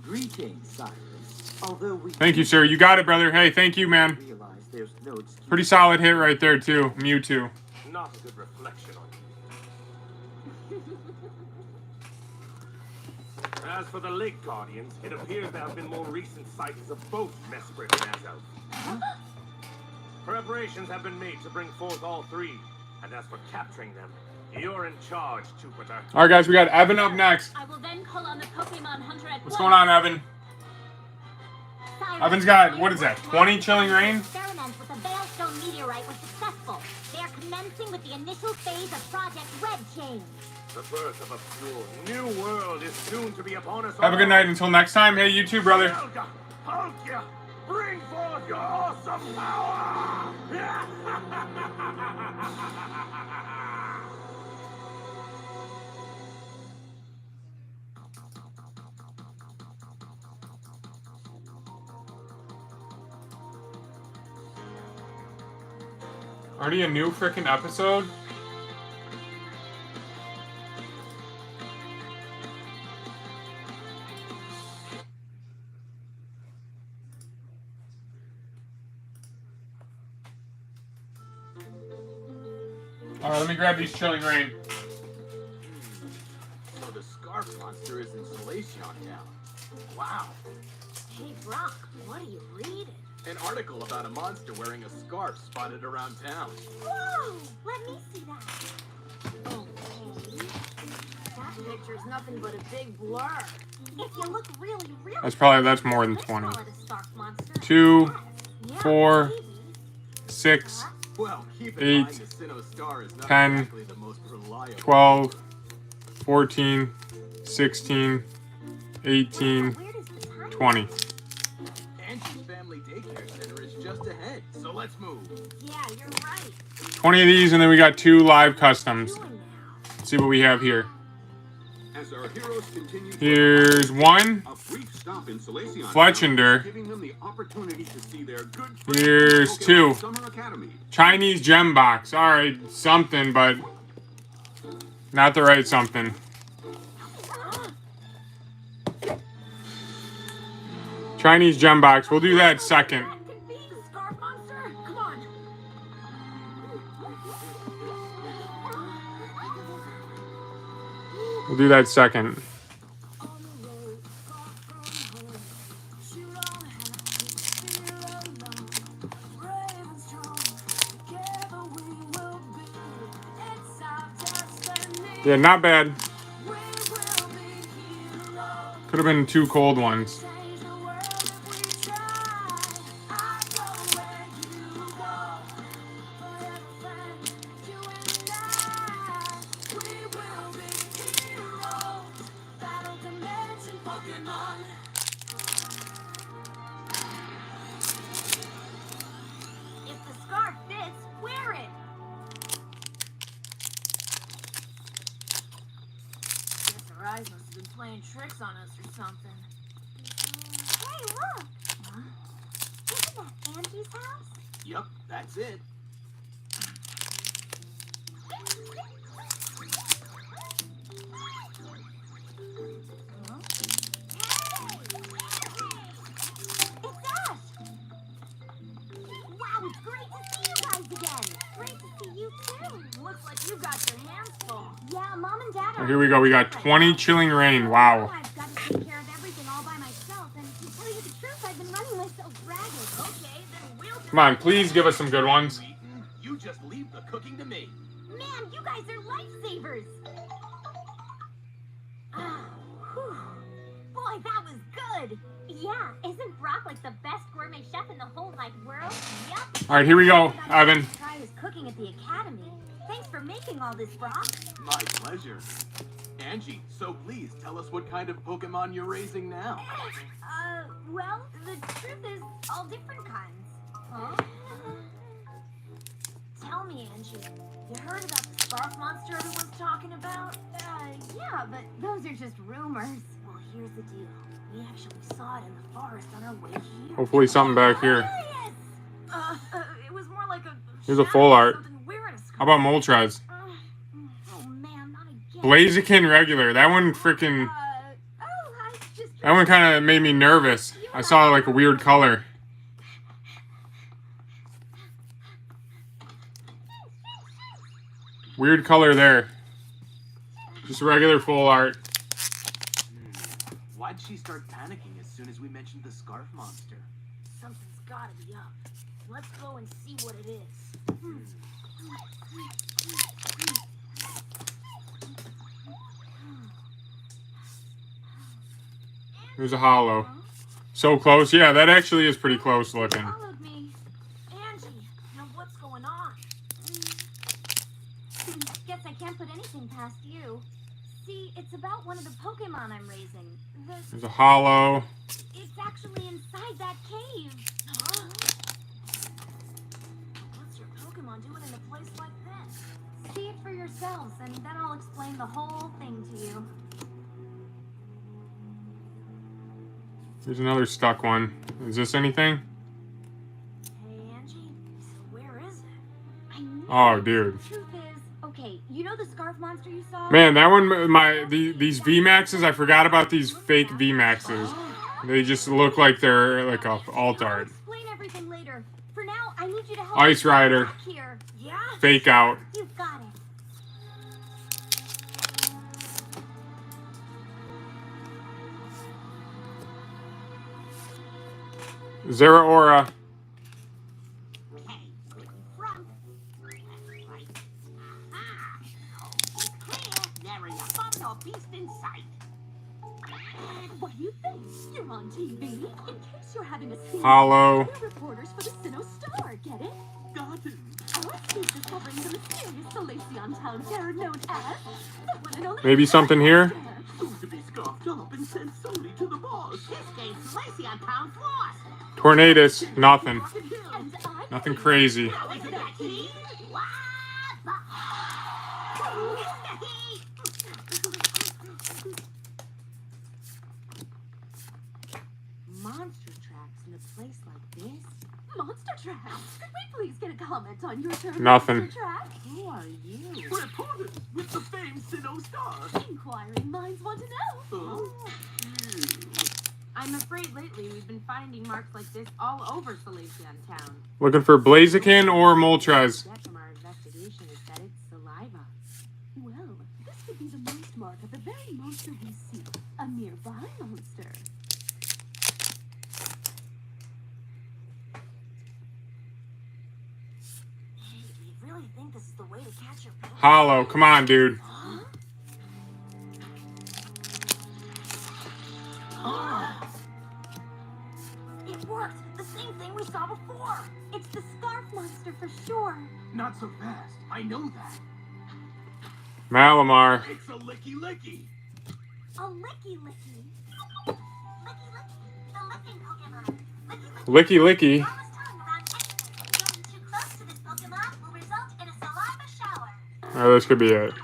Speaker 4: Greetings, Cyrus. Although we
Speaker 1: Thank you, sir. You got it, brother. Hey, thank you, man.
Speaker 4: realize there's no excuse.
Speaker 1: Pretty solid hit right there, too. Mewtwo.
Speaker 3: Not a good reflection on you. As for the Lake Guardians, it appears there have been more recent sightings of both Mesprit and Azelf. Preparations have been made to bring forth all three, and as for capturing them, you're in charge, Jupiter.
Speaker 1: All right, guys, we got Evan up next.
Speaker 8: I will then call on the Pokemon Hunter at
Speaker 1: What's going on, Evan? Evan's got, what is that, 20 Chilling Reign?
Speaker 8: Experiments with the Veilstone meteorite were successful. They are commencing with the initial phase of Project Red Chain.
Speaker 3: The birth of a pure new world is soon to be upon us all.
Speaker 1: Have a good night. Until next time. Hey, you too, brother.
Speaker 3: Helga, Palkia, bring forth your awesome power!
Speaker 1: Already a new freaking episode? Alright, let me grab these Chilling Reign.
Speaker 4: So the Scarf Monster is in Solaceon now. Wow.
Speaker 9: Hey, Brock, what are you reading?
Speaker 4: An article about a monster wearing a scarf spotted around town.
Speaker 2: Whoa! Let me see that.
Speaker 9: Okay. That picture's nothing but a big blur.
Speaker 2: If you look really
Speaker 1: That's more than
Speaker 2: let's
Speaker 1: 20.
Speaker 2: call it a scarf monster.
Speaker 1: 2,
Speaker 2: Yeah,
Speaker 1: 4,
Speaker 2: maybe.
Speaker 1: 6,
Speaker 4: Well, keep in
Speaker 1: 8,
Speaker 4: mind the Sinnoh Star is not
Speaker 1: 10,
Speaker 4: exactly the most reliable.
Speaker 1: 12, 14, 16, 18,
Speaker 2: Where does the time
Speaker 1: 20.
Speaker 4: Angie's Family Daycare Center is just ahead, so let's move.
Speaker 9: Yeah, you're right.
Speaker 1: 20 of these, and then we got 2 live customs.
Speaker 9: Doing now.
Speaker 1: Let's see what we have here.
Speaker 7: As our heroes continue to
Speaker 1: Here's one.
Speaker 7: a brief stop in Salacion,
Speaker 1: Fletchender.
Speaker 7: giving them the opportunity to see their good
Speaker 1: Here's
Speaker 7: Pokemon
Speaker 1: two.
Speaker 7: Summer Academy.
Speaker 1: Chinese gem box. Alright, something, but not the right something. Chinese gem box. We'll do that second.
Speaker 9: Scarf monster, come on.
Speaker 1: We'll do that second. Yeah, not bad. Could have been two cold ones.
Speaker 2: If the scarf fits, wear it.
Speaker 9: Guess our eyes must have been playing tricks on us or something.
Speaker 2: Hey, look. Isn't that Angie's house?
Speaker 3: Yep, that's it.
Speaker 2: It's us. Wow, it's great to see you guys again. Great to see you too.
Speaker 9: Looks like you got your hands full.
Speaker 2: Yeah, Mom and Dad are.
Speaker 1: Here we go. We got 20 Chilling Reign. Wow.
Speaker 2: I've got to take care of everything all by myself, and to tell you the truth, I've been running myself ragged.
Speaker 9: Okay, then we'll
Speaker 1: Come on, please give us some good ones.
Speaker 3: You just leave the cooking to me.
Speaker 2: Man, you guys are lifesavers. Whew. Boy, that was good. Yeah, isn't Brock like the best gourmet chef in the whole wide world? Yep.
Speaker 1: All right, here we go, Evan.
Speaker 2: Try his cooking at the academy. Thanks for making all this, Brock.
Speaker 3: My pleasure. Angie, so please tell us what kind of Pokemon you're raising now.
Speaker 2: Well, the truth is, all different kinds. Huh? Tell me, Angie.
Speaker 9: You heard about the scarf monster everyone's talking about?
Speaker 2: Yeah, but those are just rumors.
Speaker 9: Well, here's the deal. We actually saw it in the forest on our way here.
Speaker 1: Hopefully something back here.
Speaker 9: It was more like a.
Speaker 1: Here's a
Speaker 9: shadow
Speaker 1: full
Speaker 9: or
Speaker 1: art.
Speaker 9: something wearing a scarf.
Speaker 1: How about Moltres?
Speaker 2: Oh man, not again.
Speaker 1: Blaziken regular. That one freaking.
Speaker 2: I just.
Speaker 1: That one kind of made me nervous. I saw like a weird color. Weird color there. Just regular full art.
Speaker 3: Why'd she start panicking as soon as we mentioned the scarf monster?
Speaker 9: Something's gotta be up. Let's go and see what it is.
Speaker 1: There's a hollow. So close. Yeah, that actually is pretty close looking.
Speaker 2: Followed me.
Speaker 9: Angie, now what's going on?
Speaker 2: Guess I can't put anything past you. See, it's about one of the Pokemon I'm raising.
Speaker 1: There's a hollow.
Speaker 2: It's actually inside that cave.
Speaker 9: Huh? What's your Pokemon doing in a place like this?
Speaker 2: See it for yourselves, and then I'll explain the whole thing to you.
Speaker 1: There's another stuck one. Is this anything?
Speaker 9: Hey, Angie, so where is it?
Speaker 2: I knew
Speaker 1: Oh,
Speaker 2: it.
Speaker 1: dude.
Speaker 2: The truth is, okay, you know the scarf monster you saw?
Speaker 1: Man, that one, these VMAXs, I forgot about these fake VMAXs. They just look like they're like a alt
Speaker 2: I'll
Speaker 1: art.
Speaker 2: explain everything later. For now, I need you to help
Speaker 1: Ice
Speaker 2: me get
Speaker 1: Rider.
Speaker 2: back here.
Speaker 9: Yeah?
Speaker 1: Fake out.
Speaker 2: You've got it.
Speaker 1: Zeraora.
Speaker 5: Okay, front. That's right. Aha! It's clear. There is a fun or beast in sight.
Speaker 2: What do you think? You're on TV. In case you're having a scene,
Speaker 1: Hollow.
Speaker 2: we're reporters for the Sinnoh Star. Get it?
Speaker 3: Gotten.
Speaker 2: Us is discovering the mysterious Salacion town terror known as the one and only.
Speaker 1: Maybe something here?
Speaker 3: Soon to be scarfed up and sent solely to the boss.
Speaker 5: This game's Salacion Town's lost.
Speaker 1: Tornadus. Nothing.
Speaker 2: And I
Speaker 1: Nothing crazy.
Speaker 5: Isn't that heat? What the?
Speaker 2: Mr. Track, could we please get a comment on your turn?
Speaker 1: Nothing.
Speaker 2: Mr. Track?
Speaker 3: Who are you? Reporters with the famed Sinnoh Stars.
Speaker 2: Inquiring minds want to know.
Speaker 3: Oh, you.
Speaker 9: I'm afraid lately we've been finding marks like this all over Salacion Town.
Speaker 1: Looking for Blaziken or Moltres.
Speaker 9: Get from our investigation is that it's saliva.
Speaker 2: Well, this could be the most mark of the very monster we seek. A nearby monster.
Speaker 5: Hey, do you really think this is the way to catch your Pokemon?
Speaker 1: Hollow, come on, dude.
Speaker 5: It worked! The same thing we saw before!
Speaker 2: It's the scarf monster for sure.
Speaker 3: Not so fast. I know that.
Speaker 1: Malamar.
Speaker 3: It's a Licky Licky.
Speaker 2: A licky licky.
Speaker 5: Licky Licky, the licking Pokemon.
Speaker 1: Licky Licky.
Speaker 5: Longest tongue around anything. Getting too close to this Pokemon will result in a saliva shower.
Speaker 1: Oh, this could be it.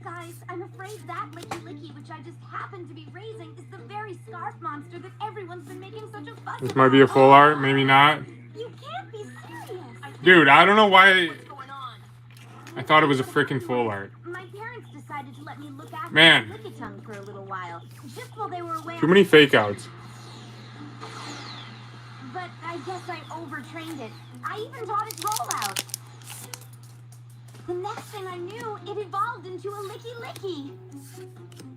Speaker 2: Guys, I'm afraid that licky licky, which I just happened to be raising, is the very scarf monster that everyone's been making such a fuss
Speaker 1: This might be a full art, maybe not.
Speaker 2: You can't be serious.
Speaker 1: Dude, I don't know why
Speaker 5: What's going on?
Speaker 1: I thought it was a freaking full art.
Speaker 2: My parents decided to let me look after
Speaker 1: Man.
Speaker 2: Licky Tongue for a little while, just while they were away.
Speaker 1: Too many fake outs.
Speaker 2: But I guess I overtrained it. I even taught it rollout. The next thing I knew, it evolved into a licky licky.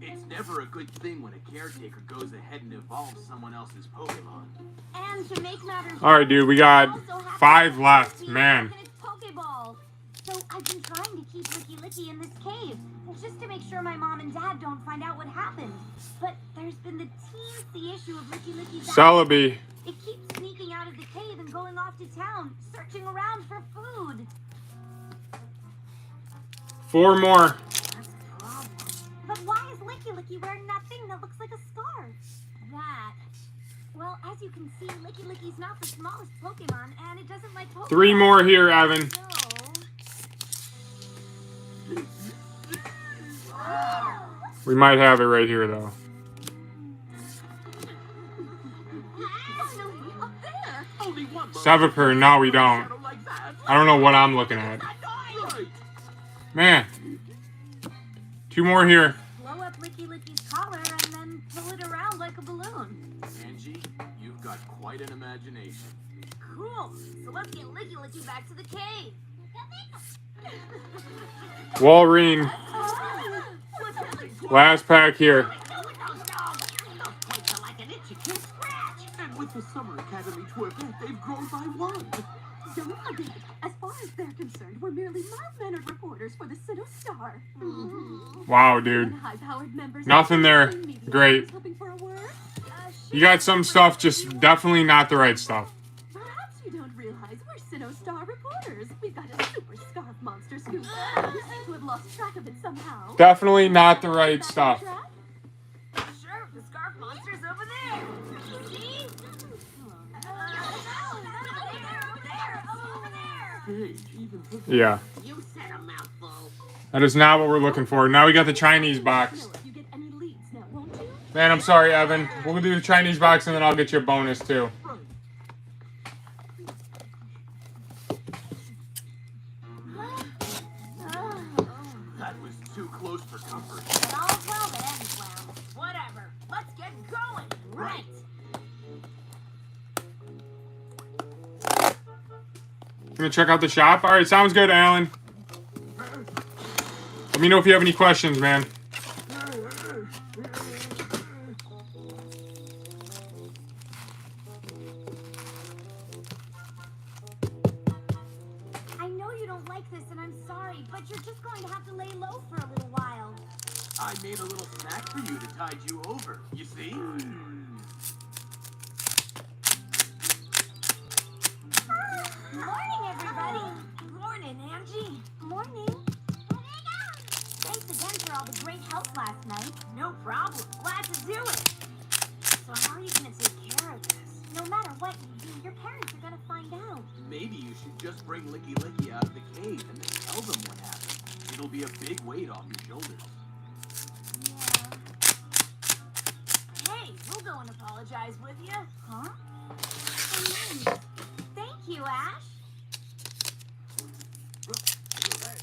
Speaker 3: It's never a good thing when a caretaker goes ahead and evolves someone else's Pokemon.
Speaker 2: And to make matters
Speaker 1: All right, dude, we got
Speaker 2: worse, it also happened
Speaker 1: 5
Speaker 2: to
Speaker 1: left.
Speaker 2: be
Speaker 1: Man.
Speaker 2: stuck in its Pokeball. So I've been trying to keep Licky Licky in this cave, just to make sure my mom and dad don't find out what happened. But there's been the teensy issue of Licky Licky's
Speaker 1: Celebi.
Speaker 2: It keeps sneaking out of the cave and going off to town, searching around for food.
Speaker 1: 4 more.
Speaker 2: That's a problem. But why is Licky Licky wearing that thing that looks like a scarf? That. Well, as you can see, Licky Licky's not the smallest Pokemon, and it doesn't like Pokemon.
Speaker 1: 3 more here, Evan. We might have it right here, though.
Speaker 2: Up there.
Speaker 3: Only one
Speaker 1: Seviper, no, we don't.
Speaker 3: shadow like that.
Speaker 1: I don't know what I'm looking at.
Speaker 3: Right.
Speaker 1: Man. 2 more here.
Speaker 2: Blow up Licky Licky's collar and then pull it around like a balloon.
Speaker 3: Angie, you've got quite an imagination.
Speaker 2: Cool. So let's get Licky Licky back to the cave.
Speaker 1: Walrein. Last pack here.
Speaker 3: And with the Summer Academy twerk, they've grown by 1.
Speaker 2: Don't forget, as far as they're concerned, we're merely mild-mannered reporters for the Sinnoh Star.
Speaker 1: Wow, dude.
Speaker 2: High-powered members
Speaker 1: Nothing there. Great.
Speaker 2: hoping for a word?
Speaker 1: You got some stuff, just definitely not the right stuff.
Speaker 2: Perhaps you don't realize we're Sinnoh Star reporters. We've got a super scarf monster scoop. We seem to have lost track of it somehow.
Speaker 1: Definitely not the right stuff.
Speaker 9: Sure, the scarf monster's over there. See?
Speaker 3: Hey, even
Speaker 1: Yeah.
Speaker 5: You said a mouthful.
Speaker 1: That is not what we're looking for. Now we got the Chinese box.
Speaker 2: You get any leads now, won't you?
Speaker 1: Man, I'm sorry, Evan. We'll do the Chinese box and then I'll get you a bonus, too.
Speaker 3: that was too close for comfort.
Speaker 5: But all's well that ends well.
Speaker 9: Whatever. Let's get going.
Speaker 5: Right.
Speaker 1: Gonna check out the shop? Alright, sounds good, Alan. Let me know if you have any questions, man.
Speaker 2: I know you don't like this, and I'm sorry, but you're just going to have to lay low for a little while.
Speaker 3: I made a little snack for you to tide you over. You see?
Speaker 2: Morning, everybody.
Speaker 9: Morning, Angie.
Speaker 2: Morning. Thanks again for all the great help last night.
Speaker 9: No problem. Glad to do it. So how are you going to take care of this?
Speaker 2: No matter what you do, your parents are going to find out.
Speaker 3: Maybe you should just bring Licky Licky out of the cave and then tell them what happened. It'll be a big weight off your shoulders.
Speaker 9: Hey, we'll go and apologize with you.
Speaker 2: Huh?
Speaker 5: Flash?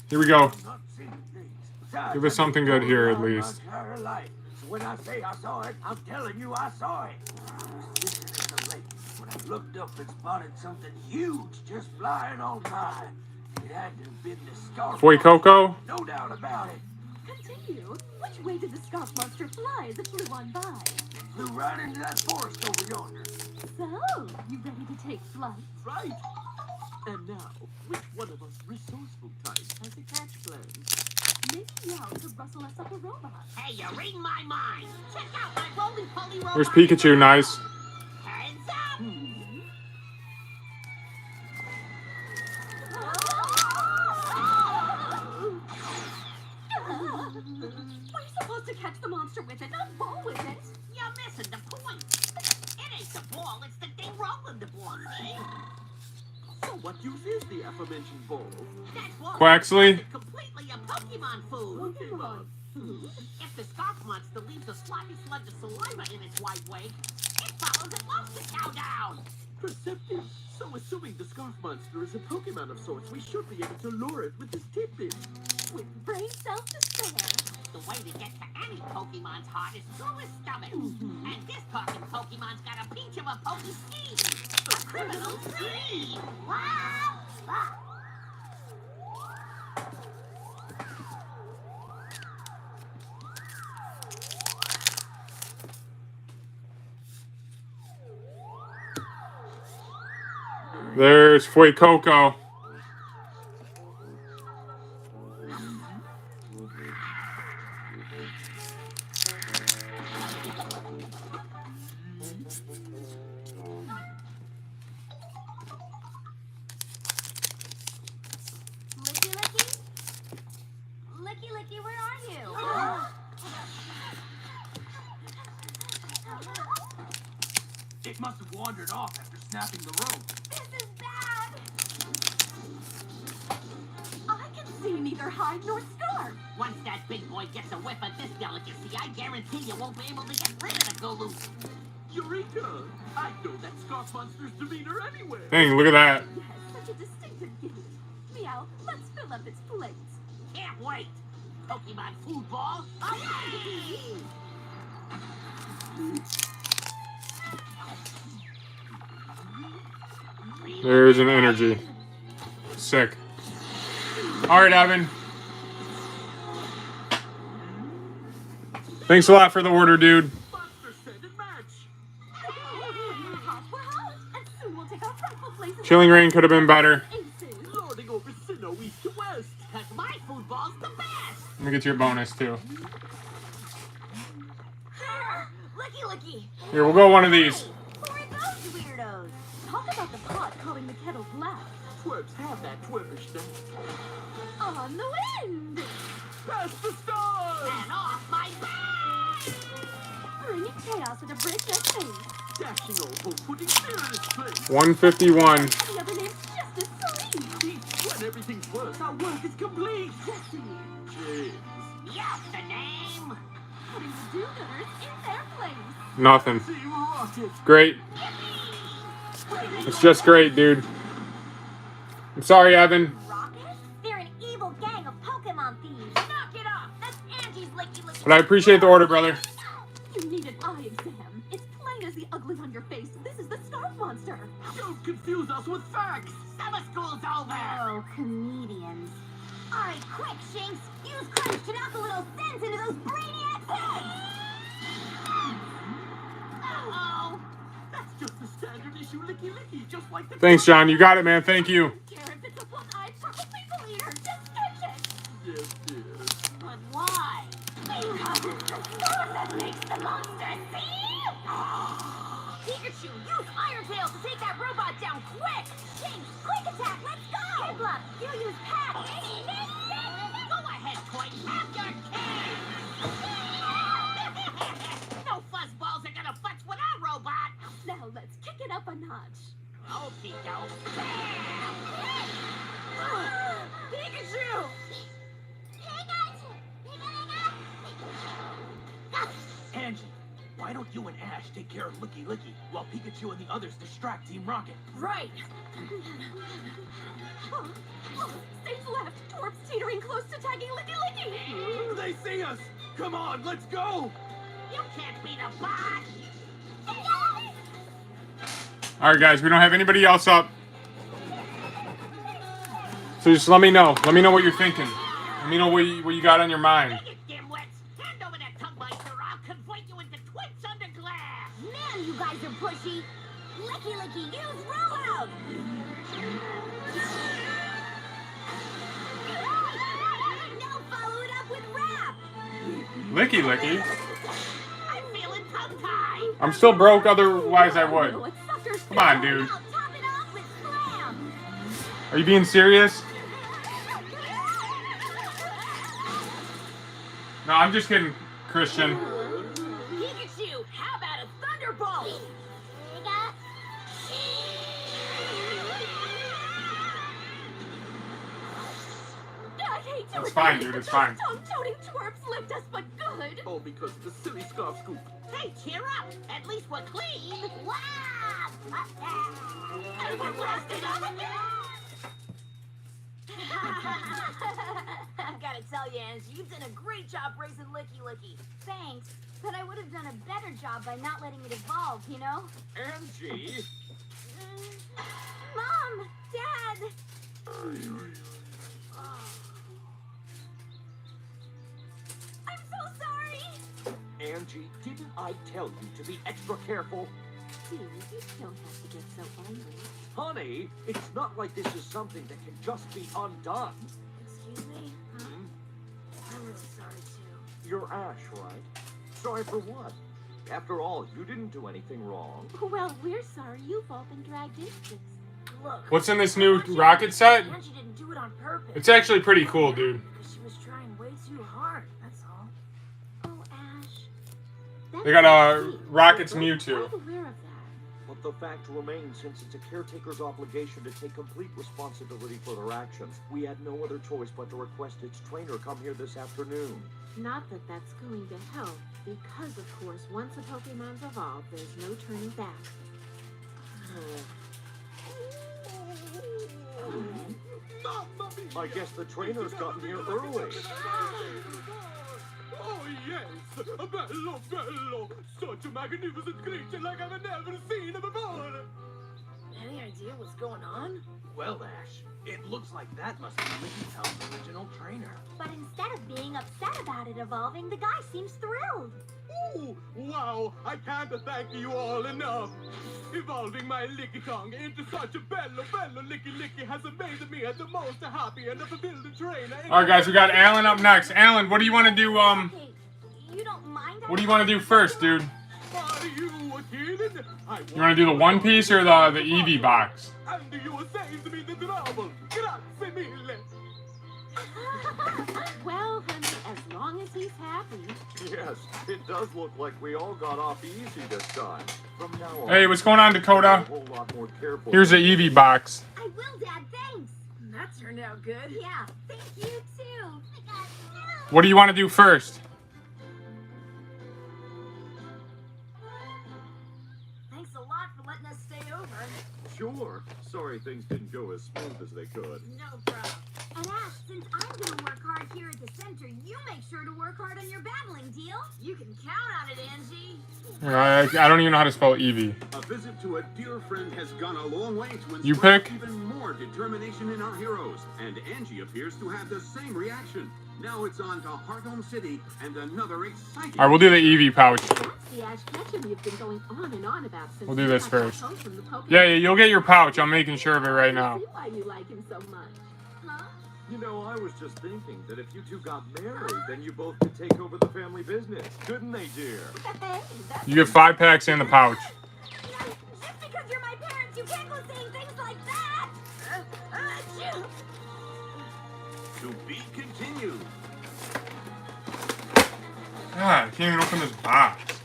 Speaker 1: Here we go.
Speaker 3: I'm not seeing things. Besides,
Speaker 1: Give us
Speaker 3: I've
Speaker 1: something
Speaker 3: been
Speaker 1: good here, at
Speaker 3: around my
Speaker 1: least.
Speaker 3: entire life. So when I say I saw it, I'm telling you I saw it. I was sitting at the lake when I looked up and spotted something huge just flying on by. It had to have been the scarf.
Speaker 1: Foy Coco?
Speaker 3: No doubt about it.
Speaker 2: Continue. Which way did the scarf monster fly as it flew on by?
Speaker 3: Flew right into that forest over yonder.
Speaker 2: So, you ready to take flight?
Speaker 3: Right. And now, which one of us resourceful types has a catch plan?
Speaker 2: Maybe Meow could rustle us up a robot.
Speaker 5: Hey, you're reading my mind. Check out my roly-poly robot.
Speaker 1: There's Pikachu, nice.
Speaker 5: Heads up.
Speaker 2: We're supposed to catch the monster with it, not ball with it.
Speaker 5: You're missing the point. It ain't the ball, it's the thing rolling the ball, see?
Speaker 3: So what use is the aforementioned ball?
Speaker 5: That's what
Speaker 1: Quaxley?
Speaker 5: completely a Pokemon food.
Speaker 3: Pokemon food?
Speaker 5: If the scarf monster leaves a sloppy sludge of saliva in its white wake, it follows and loves the cow down.
Speaker 3: Perceptive. So assuming the scarf monster is a Pokemon of sorts, we should be able to lure it with this tidbit.
Speaker 2: With brain cells to spare.
Speaker 5: The way to get to any Pokemon's heart is through his stomach. And this talking Pokemon's got a peach of a Poke scheme. A criminal scheme. Wow.
Speaker 1: There's Foy Coco.
Speaker 8: Licky Licky? Licky Licky, where are you?
Speaker 3: It must have wandered off after snapping the rope.
Speaker 8: This is bad!
Speaker 2: I can see neither hide nor scarf.
Speaker 5: Once that big boy gets a whiff of this delicacy, I guarantee you won't be able to get rid of the Gulu.
Speaker 3: Eureka! I know that scarf monster's demeanor anywhere.
Speaker 1: Dang, look at that.
Speaker 2: Yes, such a distinctive gift. Meow, let's fill up its plate.
Speaker 5: Can't wait. Pokemon food ball, away!
Speaker 1: There's an energy. Sick. Alright, Evan. Thanks a lot for the order, dude.
Speaker 3: Monster said it match.
Speaker 2: Hot for hot, and soon we'll take our rightful places.
Speaker 1: Chilling Reign could have been better.
Speaker 2: Aces.
Speaker 3: Lording over Sinnoh east to west.
Speaker 5: Cause my food ball's the best!
Speaker 1: Let me get your bonus, too.
Speaker 8: Licky Licky!
Speaker 1: Here, we'll go one of these.
Speaker 8: Who are those weirdos?
Speaker 2: Talk about the pot calling the kettle black.
Speaker 3: Twerps have that twerpishness.
Speaker 2: On the wind!
Speaker 3: Past the stars!
Speaker 5: And off my back!
Speaker 2: Bringing chaos with a breakneck pace.
Speaker 3: Dashing old hope, putting fear in its place.
Speaker 1: 151.
Speaker 2: The other name's just as sweet.
Speaker 3: When everything's worse, our work is complete.
Speaker 2: Jesse,
Speaker 3: Cheers.
Speaker 5: Yes, the name!
Speaker 2: putting the do-gooders in their place.
Speaker 1: Nothing.
Speaker 3: See rocket.
Speaker 1: Great. It's just great, dude. I'm sorry, Evan.
Speaker 8: Rocket? They're an evil gang of Pokemon thieves. Knock it off! That's Angie's Licky Licky.
Speaker 1: But I appreciate the order, brother.
Speaker 2: You need an eye exam. It's plain as the ugly on your face. This is the scarf monster.
Speaker 3: Don't confuse us with facts.
Speaker 5: Summer school's over!
Speaker 8: Oh, comedians. Alright, quick, Shinx. Use Crunch to knock a little sense into those brainiacs' heads!
Speaker 5: Uh-oh!
Speaker 3: That's just a standard issue licky licky, just like the.
Speaker 1: Thanks, John. You got it, man. Thank you.
Speaker 2: Care if it's a one-eyed purple people eater. Just catch it.
Speaker 3: Yes, dear.
Speaker 5: But why?
Speaker 8: Because it's the scar that makes the monster see! Pikachu, use Iron Tail to take that robot down quick! Shinx, quick attack, let's go! Piplup, you use Pack!
Speaker 5: Go ahead, Toy. Have your cake! No fuzzballs are gonna futz with our robot!
Speaker 2: Now let's kick it up a notch.
Speaker 5: Okie doke.
Speaker 8: Pikachu!
Speaker 5: Ah,
Speaker 3: Angie, why Why don't you and Ash take care of Licky Licky while Pikachu and the others distract Team Rocket?
Speaker 9: Right.
Speaker 2: Safe left. Torp's teetering close to tagging Licky Licky.
Speaker 3: They see us! Come on, let's go!
Speaker 5: You can't beat a bot!
Speaker 1: All right, guys, we don't have anybody else up. So just let me know. Let me know what you're thinking. Let me know what you got on your mind.
Speaker 5: Take it, dimwits! Hand over that tongue meister, I'll convert you into twits under glass!
Speaker 8: Man, you guys are pushy. Licky Licky, use rollout. Now follow it up with rap.
Speaker 1: Licky Licky.
Speaker 5: I'm feeling tongue-tied!
Speaker 1: I'm still broke, otherwise I would.
Speaker 2: Oh, it's suckers.
Speaker 1: Come on, dude.
Speaker 8: Now top it off with slam.
Speaker 1: Are you being serious? No, I'm just kidding, Christian.
Speaker 9: Pikachu, how about a thunderbolt?
Speaker 2: I hate to
Speaker 1: It's fine,
Speaker 2: admit
Speaker 1: dude,
Speaker 2: it,
Speaker 1: it's
Speaker 2: but
Speaker 1: fine.
Speaker 2: those tongue-toting twerps licked us, but good.
Speaker 3: All because of the silly scarf scoop.
Speaker 5: Hey, cheer up! At least we're clean!
Speaker 8: Wow.
Speaker 5: And we're blasted up again!
Speaker 9: I gotta tell you, Angie, you've done a great job raising Licky Licky.
Speaker 8: Thanks, but I would have done a better job by not letting it evolve, you know?
Speaker 3: Angie!
Speaker 8: Mom! Dad! I'm so sorry!
Speaker 3: Angie, didn't I tell you to be extra careful?
Speaker 2: Dude, you don't have to get so angry.
Speaker 3: Honey, it's not like this is something that can just be undone.
Speaker 9: Excuse me?
Speaker 3: Hmm?
Speaker 9: I'm really sorry, too.
Speaker 3: You're Ash, right? Sorry for what? After all, you didn't do anything wrong.
Speaker 2: Well, we're sorry you've all been dragged into this.
Speaker 9: Look.
Speaker 1: What's in this new rocket set?
Speaker 9: Angie didn't do it on purpose.
Speaker 1: It's actually pretty cool, dude.
Speaker 9: Because she was trying way too hard, that's all.
Speaker 2: Oh, Ash. That's
Speaker 1: They got
Speaker 2: so sweet.
Speaker 1: Rocket's
Speaker 2: I'm
Speaker 1: Mewtwo.
Speaker 2: aware of that.
Speaker 3: But the fact remains, since it's a caretaker's obligation to take complete responsibility for their actions, we had no other choice but to request its trainer come here this afternoon.
Speaker 2: Not that that's going to help, because of course, once a Pokemon's evolved, there's no turning back.
Speaker 3: I guess the trainer's gotten here early.
Speaker 6: Oh yes! Bello, bello! Such a magnificent creature like I've never seen before!
Speaker 9: Any idea what's going on?
Speaker 3: Well, Ash, it looks like that must be Licky Town's original trainer.
Speaker 8: But instead of being upset about it evolving, the guy seems thrilled.
Speaker 6: Ooh, wow! I can't thank you all enough! Evolving my Licky Tongue into such a bello, Licky Licky has made me the most happy and fulfilled trainer.
Speaker 1: All right, guys, we got Alan up next. Alan, what do you want to do?
Speaker 8: Hey, you don't mind?
Speaker 1: What do you want to do first, dude?
Speaker 6: Are you kidding?
Speaker 1: You want to do the One Piece or the Eevee box?
Speaker 6: And you saved me the trouble. Grazie mille.
Speaker 2: Well, honey, as long as he's happy.
Speaker 3: Yes, it does look like we all got off easy this time. From now on,
Speaker 1: Hey, what's going on, Dakota?
Speaker 3: a whole lot more careful.
Speaker 1: Here's the Eevee box.
Speaker 8: I will, Dad, thanks.
Speaker 9: That turned out good.
Speaker 8: Yeah, thank you too.
Speaker 1: What do you want to do first?
Speaker 9: Thanks a lot for letting us stay over.
Speaker 3: Sure. Sorry things didn't go as smooth as they could.
Speaker 9: No problem.
Speaker 8: And Ash, since I'm gonna work hard here at the center, you make sure to work hard on your battling, deal?
Speaker 9: You can count on it, Angie.
Speaker 1: I don't even know how to spell Eevee.
Speaker 7: A visit to a dear friend has gone a long way to
Speaker 1: You
Speaker 7: inspire
Speaker 1: pick?
Speaker 7: even more determination in our heroes. And Angie appears to have the same reaction. Now it's on to Hearthome City and another exciting...
Speaker 1: All right, we'll do the Eevee pouch.
Speaker 2: That's the Ash Ketchum you've been going on and on about since
Speaker 1: We'll do
Speaker 2: you
Speaker 1: this
Speaker 2: got back
Speaker 1: first.
Speaker 2: home from the Pokemon.
Speaker 1: Yeah, you'll get your pouch. I'm making sure of it right now.
Speaker 2: I see why you like him so much.
Speaker 8: Huh?
Speaker 3: You know, I was just thinking that if you two got married, then you both could take over the family business. Couldn't they, dear?
Speaker 8: Hey, that's
Speaker 1: You get 5 packs in the pouch.
Speaker 8: just because you're my parents, you can't go saying things like that! Achoo!
Speaker 7: To be continued.
Speaker 1: God, I can't even open this box.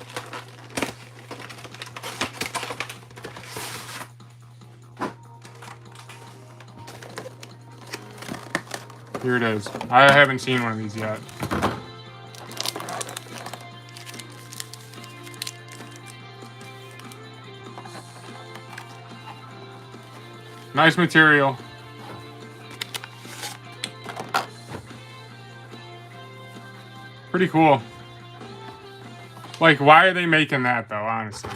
Speaker 1: Here it is. I haven't seen one of these yet. Nice material. Pretty cool. Like, why are they making that, though, honestly?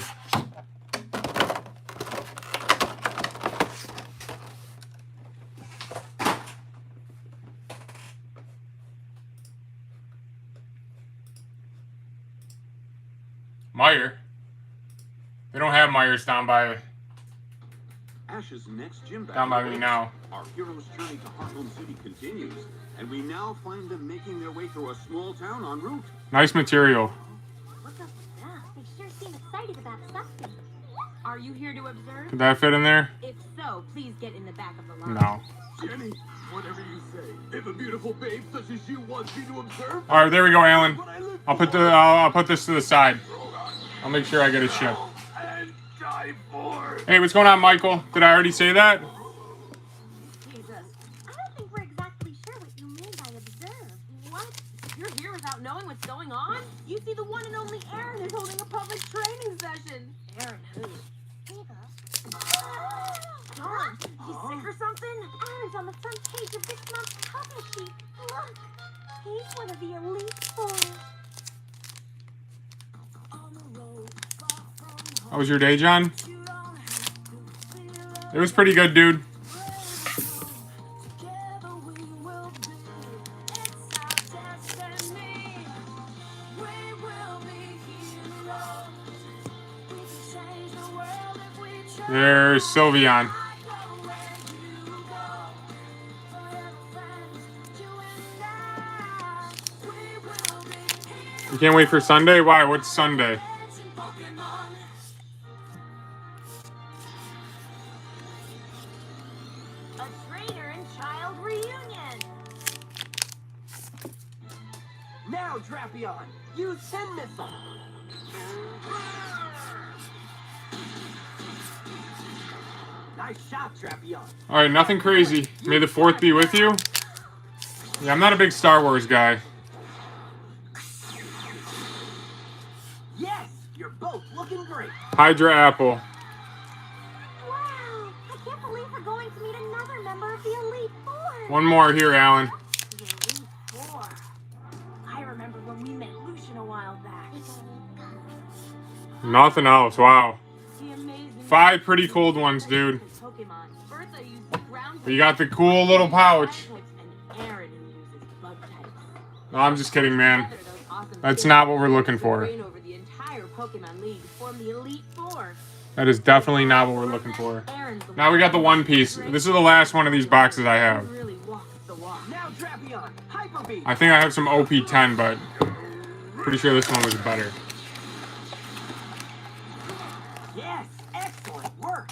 Speaker 1: Meyer? They don't have Myers down by
Speaker 7: Ash's next gym battle
Speaker 1: down by me
Speaker 7: awaits.
Speaker 1: now.
Speaker 7: Our hero's journey to Heartland City continues, and we now find them making their way through a small town en route.
Speaker 1: Nice material.
Speaker 2: What's up with that? They sure seem excited about something. Are you here to observe?
Speaker 1: Did that fit in there?
Speaker 2: If so, please get in the back of the line.
Speaker 1: No.
Speaker 6: Jenny, whatever you say. If a beautiful babe such as you wants me to observe,
Speaker 1: All right, there we go, Alan. I'll put this to the side. I'll make sure I get a ship.
Speaker 6: and die for.
Speaker 1: Hey, what's going on, Michael? Did I already say that?
Speaker 2: Jesus. I don't think we're exactly sure what you mean by observe. What? You're here without knowing what's going on? You see the one and only Aaron is holding a public training session. Aaron who? Dawn, he's sick or something? Aaron's on the front page of this month's cover sheet. Look, he's one of the Elite Four.
Speaker 1: How was your day, John? It was pretty good, dude. There's Sylveon. You can't wait for Sunday? Why? What's Sunday?
Speaker 2: A trainer and child reunion.
Speaker 3: Now, Drapion, use Sin Missile. Nice shot, Drapion.
Speaker 1: All right, nothing crazy. May the 4th be with you. Yeah, I'm not a big Star Wars guy.
Speaker 3: Yes, you're both looking great.
Speaker 1: Hydra Apple.
Speaker 2: Wow, I can't believe we're going to meet another member of the Elite Four.
Speaker 1: One more here, Alan.
Speaker 2: The Elite Four. I remember when we met Lucian a while back.
Speaker 1: Nothing else. Wow.
Speaker 2: The amazing
Speaker 1: 5 pretty cold ones, dude.
Speaker 2: Pokemon. Bertha used the ground
Speaker 1: You got the cool little pouch.
Speaker 2: types, and Aaron who uses bug types.
Speaker 1: No, I'm just kidding, man.
Speaker 2: Together, those awesome
Speaker 1: That's
Speaker 2: kids
Speaker 1: not what we're looking
Speaker 2: who
Speaker 1: for.
Speaker 2: reign over the entire Pokemon League form the Elite Four.
Speaker 1: That is definitely not what we're looking for.
Speaker 2: Aaron's the
Speaker 1: Now we got the One Piece. This is the last one of these boxes I have.
Speaker 2: really walks the walk.
Speaker 3: Now, Drapion, Hyper Beam.
Speaker 1: I think I have some OP10, but pretty sure this one was better.
Speaker 3: Yes, excellent work.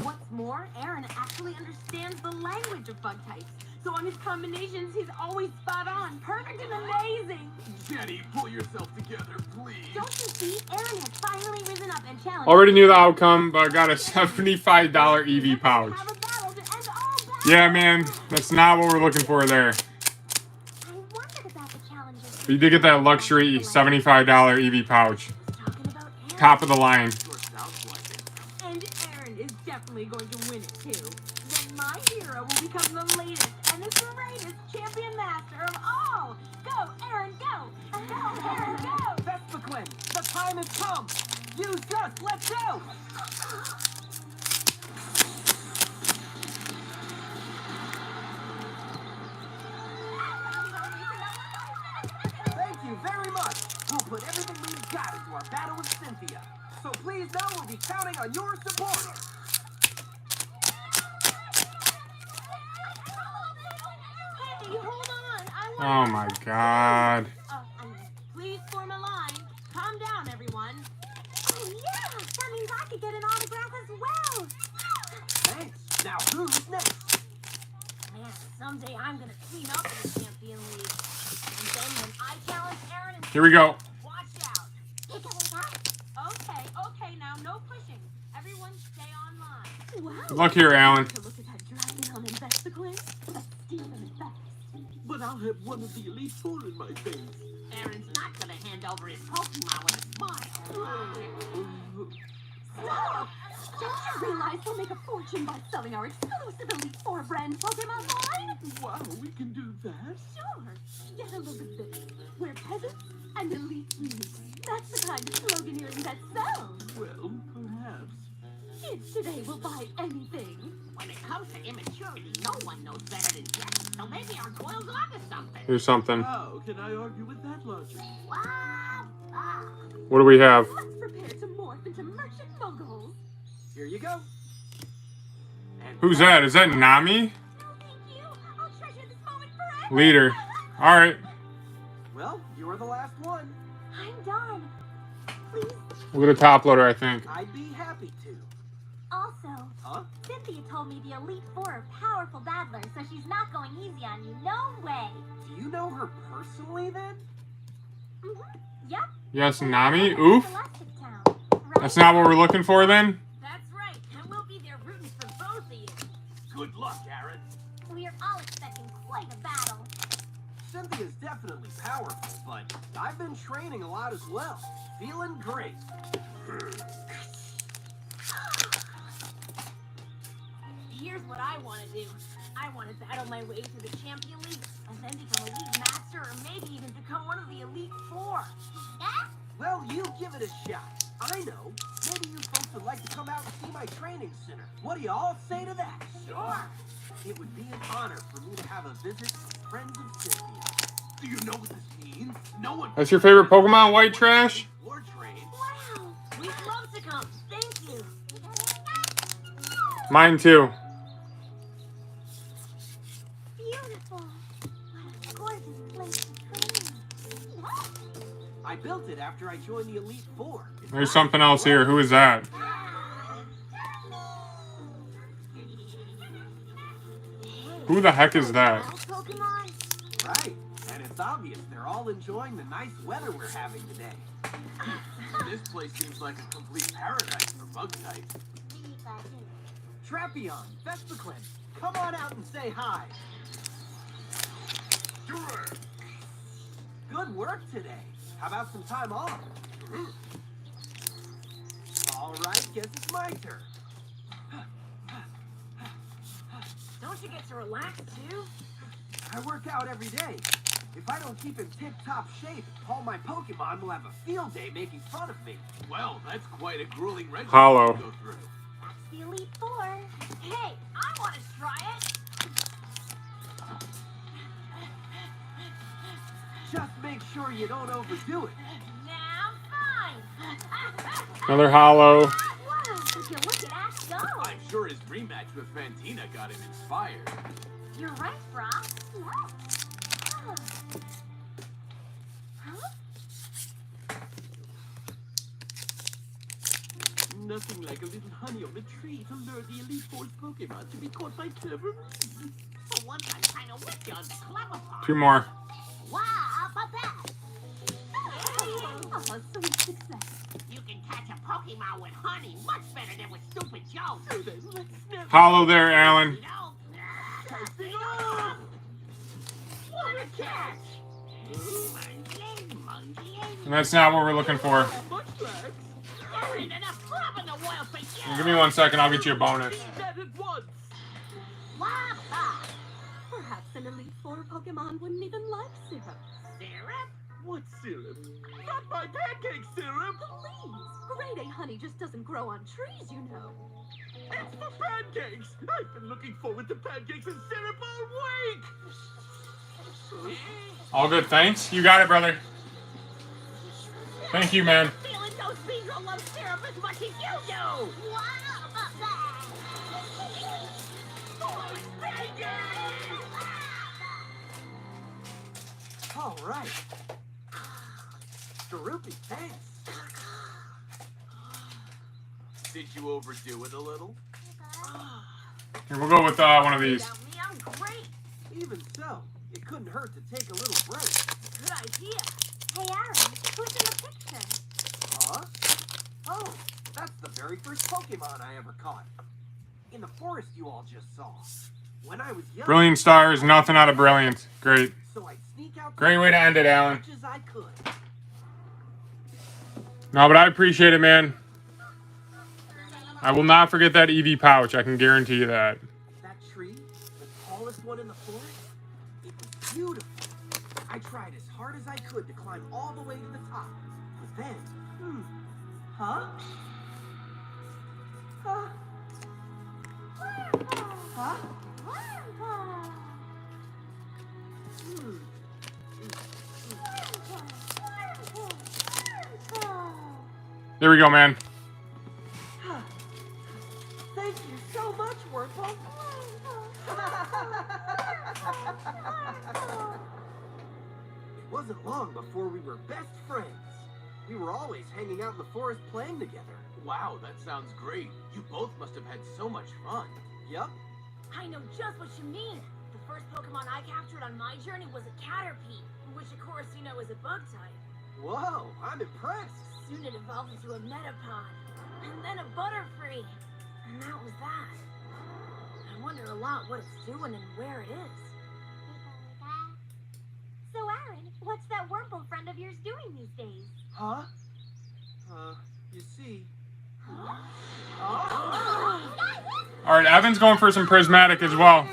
Speaker 2: What's more, Aaron actually understands the language of bug types. So on his combinations, he's always spot on. Perfect and amazing.
Speaker 6: Jenny, pull yourself together, please.
Speaker 2: Don't you see? Aaron has finally risen up and challenged.
Speaker 1: Already knew the outcome, but I got a $75 EV pouch.
Speaker 2: Have a battle to end all battles.
Speaker 1: Yeah, man, that's not what we're looking for there.
Speaker 2: I wondered about the challenges.
Speaker 1: But you did get that luxury $75 EV pouch.
Speaker 2: Talking about Aaron.
Speaker 1: Top of the line.
Speaker 6: Sure sounds like it.
Speaker 2: And Aaron is definitely going to win it too. Then my hero will become the latest and the greatest champion master of all. Go, Aaron, go! Go, Aaron, go!
Speaker 3: Vespiquen, the time has come. Use Dust, let's go. Thank you very much. We'll put everything we've got into our battle with Cynthia. So please know we'll be counting on your support.
Speaker 2: Hey, hold on.
Speaker 1: Oh my god.
Speaker 2: Please form a line. Calm down, everyone. Oh, yeah! That means I could get an autograph as well.
Speaker 3: Thanks. Now who's next?
Speaker 2: Man, someday I'm gonna clean up in the Champion League. And then when I challenge Aaron and
Speaker 1: Here we go.
Speaker 2: watch out. Okay, now no pushing. Everyone stay on line. Wow.
Speaker 1: Good luck here, Alan.
Speaker 2: To look at that dragon on Vespiquen. A steaming fast.
Speaker 6: But I'll have one of the Elite Four in my face.
Speaker 5: Aaron's not gonna hand over his Pokemon with a smile.
Speaker 2: Stop! Don't you realize we'll make a fortune by selling our exclusive Elite Four brand Pokemon line?
Speaker 3: Wow, we can do that.
Speaker 2: Sure. Get a look at this. We're peasants and elite youths. That's the kind of sloganeering that sells.
Speaker 3: Well, perhaps.
Speaker 2: Kids today will buy anything.
Speaker 5: When it comes to immaturity, no one knows better than Jack. So maybe our coil's onto something.
Speaker 1: Here's something.
Speaker 3: How can I argue with that logic?
Speaker 5: Wow. Ah.
Speaker 1: What do we have?
Speaker 2: Let's prepare to morph into merchant moguls.
Speaker 3: Here you go. And
Speaker 1: Who's that? Is that Nami?
Speaker 2: No, thank you. I'll treasure this moment forever.
Speaker 1: Leader. All right.
Speaker 3: Well, you were the last one.
Speaker 2: I'm done. Please.
Speaker 1: We'll get a top loader, I think.
Speaker 3: I'd be happy to.
Speaker 2: Also,
Speaker 3: Huh?
Speaker 2: Cynthia told me the Elite Four are powerful battlers, so she's not going easy on you. No way.
Speaker 3: Do you know her personally then?
Speaker 2: Yep.
Speaker 1: Yes, Nami. Oof.
Speaker 2: Celestic Town. Right?
Speaker 1: That's not what we're looking for then?
Speaker 9: That's right, and we'll be there rooting for both of you.
Speaker 3: Good luck, Aaron.
Speaker 2: We're all expecting quite a battle.
Speaker 3: Cynthia's definitely powerful, but I've been training a lot as well. Feeling great.
Speaker 9: Here's what I want to do. I want to battle my way through the Champion League, and then become Elite Master, or maybe even become one of the Elite Four.
Speaker 2: Yeah?
Speaker 3: Well, you give it a shot. I know. Maybe you folks would like to come out and see my training center. What do you all say to that?
Speaker 9: Sure.
Speaker 3: It would be an honor for me to have a visit from friends of Cynthia. Do you know what this means? No one.
Speaker 1: That's your favorite Pokemon, White Trash?
Speaker 3: Or train.
Speaker 2: Wow.
Speaker 9: We'd love to come. Thank you.
Speaker 1: Mine too.
Speaker 2: Beautiful. What a gorgeous place to train.
Speaker 3: I built it after I joined the Elite Four.
Speaker 1: There's something else here. Who is that? Who the heck is that?
Speaker 2: Pokemon?
Speaker 3: Right. And it's obvious they're all enjoying the nice weather we're having today. This place seems like a complete paradise for bug types. Trapeon, Vesperclin, come on out and say hi.
Speaker 7: Sure.
Speaker 3: Good work today. How about some time off? All right, guess it's my turn.
Speaker 9: Don't you get to relax too?
Speaker 3: I work out every day. If I don't keep in tip-top shape, all my Pokemon will have a field day making fun of me. Well, that's quite a grueling regimen
Speaker 1: Hollow.
Speaker 3: to go through.
Speaker 2: That's the Elite Four.
Speaker 9: Hey, I want to try it.
Speaker 3: Just make sure you don't overdo it.
Speaker 9: Now, fine.
Speaker 1: Another hollow.
Speaker 2: Wow, would you look at Ash go?
Speaker 3: I'm sure his rematch with Fantina got him inspired.
Speaker 2: You're right, Brock. Huh?
Speaker 3: Nothing like a little honey on a tree to lure the Elite Four's Pokemon to be caught by clever means.
Speaker 5: For once, I'm kind of with you on the clever part.
Speaker 1: Two more.
Speaker 5: Wow, but that.
Speaker 2: A sweet success.
Speaker 5: You can catch a Pokemon with honey much better than with stupid jokes.
Speaker 3: So then, let's never...
Speaker 1: Hollow there, Alan.
Speaker 5: You know? Ah, what a catch! Monkey.
Speaker 1: And that's not what we're looking for.
Speaker 3: Much less.
Speaker 5: There ain't enough crop in the world for you.
Speaker 1: Give me 1 second, I'll get you a bonus.
Speaker 3: That at once.
Speaker 5: Wappa.
Speaker 2: Perhaps an Elite Four Pokemon wouldn't even like syrup.
Speaker 5: Syrup?
Speaker 3: What syrup? Not my pancake syrup!
Speaker 2: Please, grade A honey just doesn't grow on trees, you know.
Speaker 3: It's for pancakes! I've been looking forward to pancakes and syrup all week!
Speaker 1: All good, thanks. You got it, brother. Thank you, man.
Speaker 5: Feeling those beans will love syrup as much as you do.
Speaker 3: All right. Garupi, thanks. Did you overdo it a little?
Speaker 1: Here, we'll go with one of these.
Speaker 9: Without me, I'm great.
Speaker 3: Even so, it couldn't hurt to take a little break.
Speaker 9: Good idea.
Speaker 2: Hey, Aaron, who's in the picture?
Speaker 3: Huh? Oh, that's the very first Pokemon I ever caught. In the forest you all just saw. When I was young,
Speaker 1: Brilliant Stars, nothing out of Brilliant. Great.
Speaker 3: so I'd sneak out
Speaker 1: Great way to end it, Alan.
Speaker 3: as much as I could.
Speaker 1: No, but I appreciate it, man. I will not forget that EV pouch. I can guarantee you that.
Speaker 3: That tree, the tallest one in the forest, it was beautiful. I tried as hard as I could to climb all the way to the top. But then, huh? Huh? Huh?
Speaker 1: There we go, man.
Speaker 3: Thank you so much, Wurmple. It wasn't long before we were best friends. We were always hanging out in the forest playing together.
Speaker 6: Wow, that sounds great. You both must have had so much fun.
Speaker 3: Yup.
Speaker 9: I know just what you mean. The first Pokemon I captured on my journey was a Caterpie, which of course you know is a bug type.
Speaker 3: Whoa, I'm impressed.
Speaker 9: Soon it evolved into a Metapod, and then a Butterfree, and that was that. I wonder a lot what it's doing and where it is.
Speaker 8: So, Aaron, what's that Wurmple friend of yours doing these days?
Speaker 3: Huh? You see...
Speaker 1: All right, Evan's going for some prismatic as well.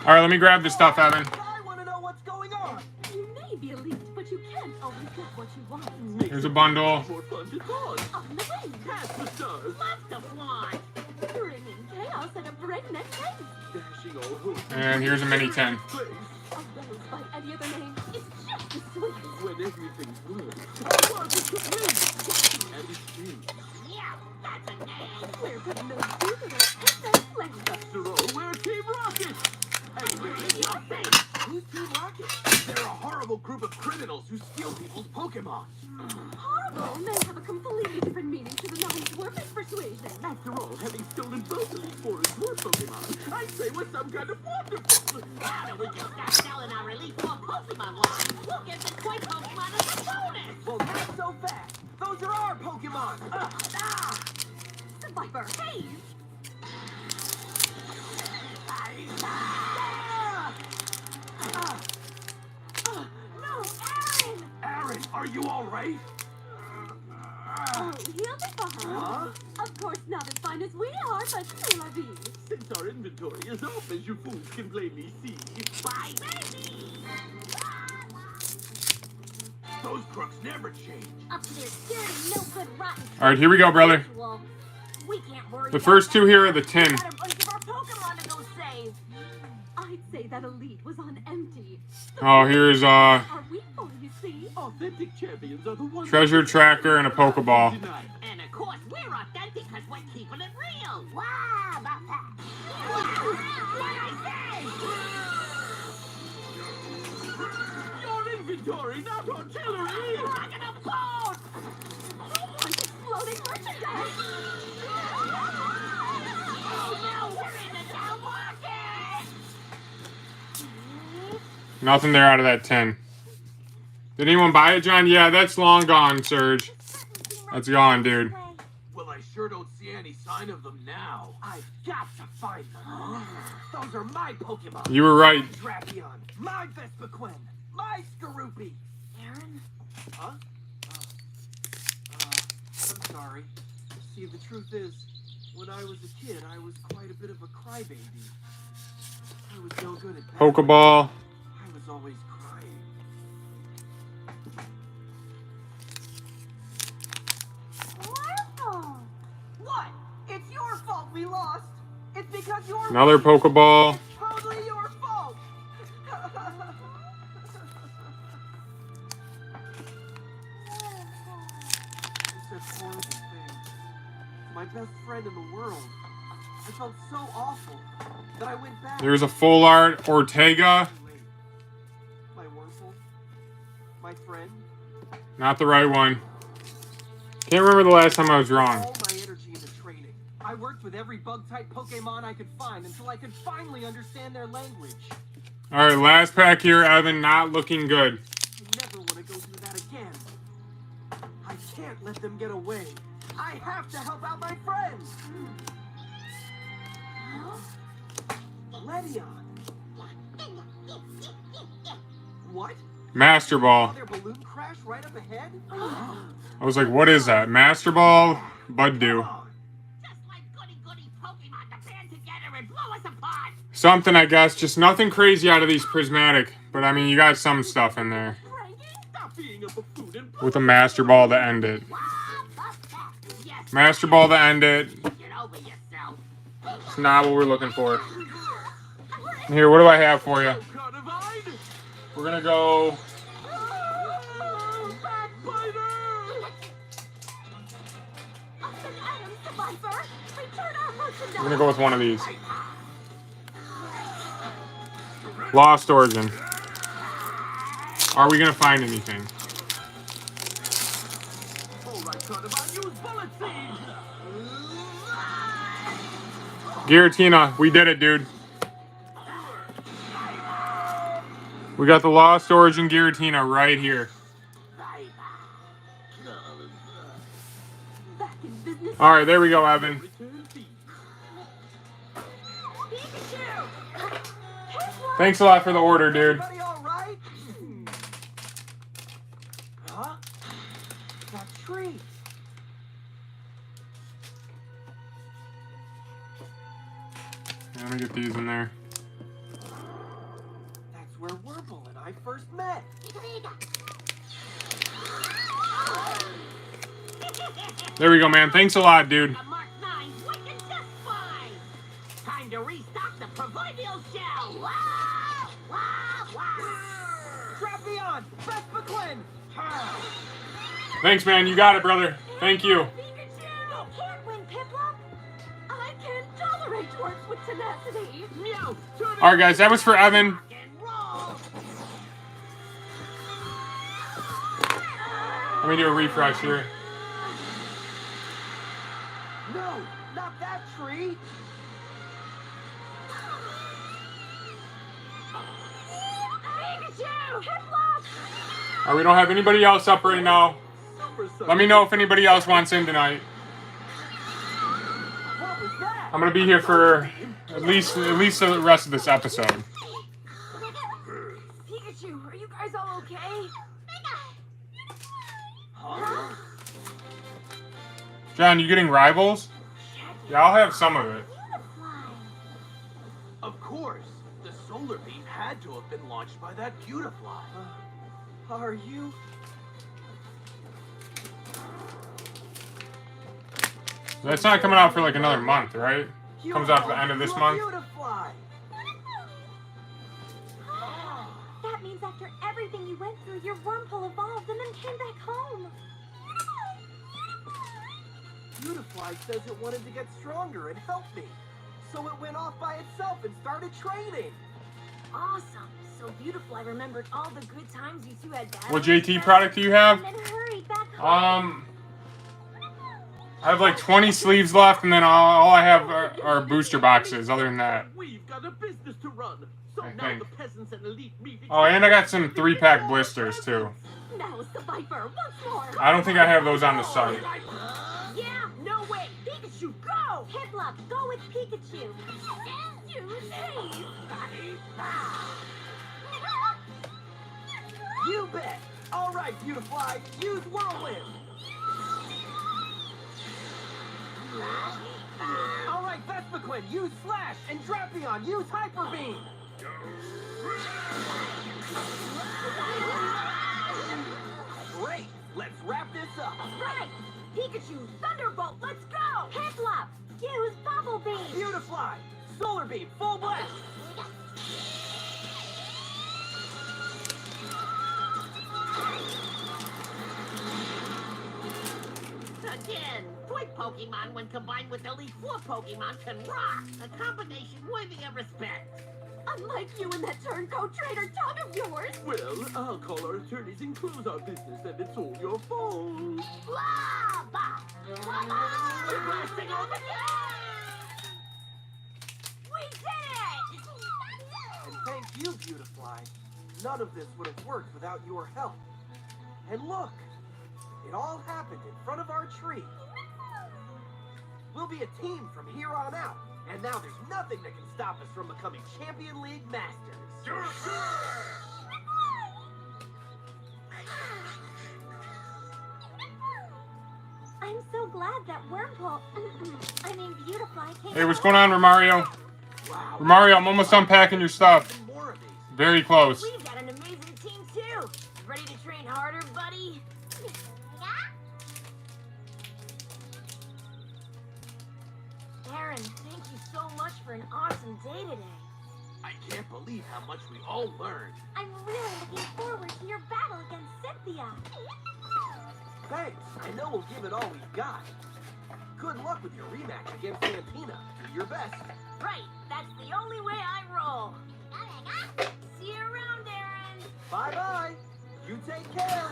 Speaker 1: All right, let me grab this stuff, Evan.
Speaker 3: I want to know what's going on.
Speaker 2: You may be elite, but you can't always get what you want.
Speaker 1: Here's a bundle.
Speaker 6: More fun to dodge.
Speaker 2: On the wing,
Speaker 6: Past the stars.
Speaker 5: Left of fly.
Speaker 2: bringing chaos at a breakneck pace.
Speaker 6: Dashing all hoops.
Speaker 1: And here's a mini 10.
Speaker 6: Place
Speaker 2: A rose by any other name is just as sweet.
Speaker 6: when everything's good. What is the place? And it's true.
Speaker 5: Yeah, that's a name.
Speaker 2: We're putting those visitors in their place.
Speaker 6: After all, we're Team Rocket. And we're in your face.
Speaker 3: Who's Team Rocket?
Speaker 6: They're a horrible group of criminals who steal people's Pokemon.
Speaker 2: Horrible may have a completely different meaning to the non-dwarfish persuasion.
Speaker 6: After all, having stolen both of these foreign dwarf Pokemon, I'd say we're some kind of wonderful.
Speaker 5: Now that we can start selling our Elite Four Pokemon line, we'll get the toy Pokemon as a bonus.
Speaker 3: Well, not so fast. Those are our Pokemon.
Speaker 2: Survivor Haze.
Speaker 3: No, Aaron! Aaron, are you all right?
Speaker 2: Oh, he'll be fine.
Speaker 3: Huh?
Speaker 2: Of course, not as fine as we are, but still a beast.
Speaker 6: Since our inventory is off, as you fools can plainly see.
Speaker 5: Bye, baby.
Speaker 3: Those crooks never change.
Speaker 9: Up to their dirty, no good, rotten.
Speaker 1: All right, here we go, brother.
Speaker 9: We can't worry.
Speaker 1: The first two here are the tin.
Speaker 9: Got a bunch of our Pokemon to go save.
Speaker 2: I'd say that elite was on empty.
Speaker 1: Oh, here's
Speaker 2: Are we for, you see?
Speaker 6: Authentic champions are the ones.
Speaker 1: treasure tracker and a Pokeball.
Speaker 5: And of course, we're authentic because we're keeping it real. Wow, about that. What'd I say?
Speaker 6: Your inventory, not artillery.
Speaker 5: Rocket of gold.
Speaker 2: Exploding merchandise.
Speaker 5: Oh no, we're in the down market.
Speaker 1: Nothing there out of that 10. Did anyone buy it, John? Yeah, that's long gone, Surge. That's gone, dude.
Speaker 3: Well, I sure don't see any sign of them now. I've got to find them. Those are my Pokemon.
Speaker 1: You were right.
Speaker 3: My Drapion, my Vespiquen, my Skorupi.
Speaker 9: Aaron?
Speaker 3: Huh? I'm sorry. See, the truth is, when I was a kid, I was quite a bit of a crybaby. I was no good at that.
Speaker 1: Pokeball.
Speaker 3: I was always crying. What? It's your fault we lost. It's because you're
Speaker 1: Another Pokeball.
Speaker 3: totally your fault. You said horrible things. My best friend in the world. I felt so awful that I went back.
Speaker 1: There's a full art Ortega.
Speaker 3: My Wurmple. My friend.
Speaker 1: Not the right one. Can't remember the last time I was wrong.
Speaker 3: All my energy into training. I worked with every bug-type Pokemon I could find until I could finally understand their language.
Speaker 1: All right, last pack here, Evan. Not looking good.
Speaker 3: I never want to go through that again. I can't let them get away. I have to help out my friends. Ledion. What?
Speaker 1: Master Ball.
Speaker 3: Their balloon crash right up ahead?
Speaker 1: I was like, what is that? Master Ball, Bud Do.
Speaker 5: Just like goody-goody Pokemon to band together and blow us apart.
Speaker 1: Something, I guess. Just nothing crazy out of these prismatic. But, I mean, you got some stuff in there.
Speaker 6: Stop being a buffoon and
Speaker 1: With a Master Ball to end it.
Speaker 5: Yes,
Speaker 1: Master Ball to end it.
Speaker 5: get over yourself.
Speaker 1: It's not what we're looking for. Here, what do I have for you?
Speaker 6: Carnivide.
Speaker 1: We're going to go... We're going to go with one of these. Lost Origin. Are we going to find anything?
Speaker 6: Alright, Carnivide, use bullet seed.
Speaker 1: Giratina, we did it, dude. We got the Lost Origin Giratina right here. Alright, there we go, Evan. Thanks a lot for the order, dude.
Speaker 3: Everybody all right? Huh? That tree.
Speaker 1: Let me get these in there.
Speaker 3: That's where Wurble and I first met.
Speaker 1: There we go, man. Thanks a lot, dude.
Speaker 5: The Mark 9 working just fine. Time to restock the proverbial shell. Wow! Wow! Wow!
Speaker 3: Trapeon! Best McClin!
Speaker 1: Thanks, man. You got it, brother. Thank you.
Speaker 2: You can't win, Piplup. I can't tolerate dwarfs with tenacity.
Speaker 5: Meow!
Speaker 1: All right, guys. That was for Evan.
Speaker 5: Rock and roll!
Speaker 1: Let me do a refresh here.
Speaker 3: No, not that tree.
Speaker 2: Pikachu! Piplup!
Speaker 1: All right, we don't have anybody else up right now. Let me know if anybody else wants in tonight.
Speaker 3: What was that?
Speaker 1: I'm gonna be here for at least the rest of this episode.
Speaker 9: Pikachu, are you guys all okay?
Speaker 3: Huh?
Speaker 1: John, you getting rivals? Yeah, I'll have some of it.
Speaker 3: Of course. The solar beam had to have been launched by that Beautifly. Are you?
Speaker 1: That's not coming out for like another month, right? Comes out at the end of this month.
Speaker 3: Beautifly.
Speaker 2: That means after everything you went through, your wormhole evolved and then came back home.
Speaker 3: Beautifly says it wanted to get stronger and help me. So it went off by itself and started training.
Speaker 9: Awesome. So beautiful. I remembered all the good times you two had.
Speaker 1: What JT product do you have?
Speaker 2: And then hurried back home.
Speaker 1: I have like 20 sleeves left, and then all I have are booster boxes. Other than that,
Speaker 6: We've got a business to run. So
Speaker 1: I
Speaker 6: now
Speaker 1: think.
Speaker 6: the peasants and elite meetings.
Speaker 1: Oh, and I got some 3-pack blisters too.
Speaker 2: Now it's the Viper. Once more.
Speaker 1: I don't think I have those on the site.
Speaker 5: Yeah, no way. Pikachu, go!
Speaker 2: Piplup, go with Pikachu. Use haste.
Speaker 3: You bet. All right, Beautifly. Use Whirlwind. All right, Best McClin. Use Slash. And Drapion. Use Hyper Beam. Great. Let's wrap this up.
Speaker 9: Right. Pikachu, Thunderbolt, let's go.
Speaker 2: Piplup, use Bubble Beam.
Speaker 3: Beautifly. Solar Beam. Full blast.
Speaker 5: Again, toy Pokemon, when combined with Elite Four Pokemon, can rock. A combination worthy of respect.
Speaker 2: Unlike you and that turncoat traitor tongue of yours.
Speaker 6: Well, I'll call our attorneys and close our business, and it's all your fault.
Speaker 5: Blah, blah. We're blasting over here!
Speaker 9: We did it!
Speaker 3: And thank you, Beautifly. None of this would have worked without your help. And look, it all happened in front of our tree. We'll be a team from here on out. And now there's nothing that can stop us from becoming Champion League Masters.
Speaker 2: glad that Wormhole, I mean Beautifly came.
Speaker 1: Hey, what's going on, Romario? Romario, I'm almost unpacking your stuff. Very close.
Speaker 9: We've got an amazing team too. Ready to train harder, buddy? Aaron, thank you so much for an awesome day today.
Speaker 3: I can't believe how much we all learned.
Speaker 2: I'm really looking forward to your battle against Cynthia.
Speaker 3: Thanks. I know we'll give it all we've got. Good luck with your rematch against Santina. Do your best.
Speaker 9: Right, that's the only way I roll. See you around, Aaron.
Speaker 3: Bye-bye. You take care.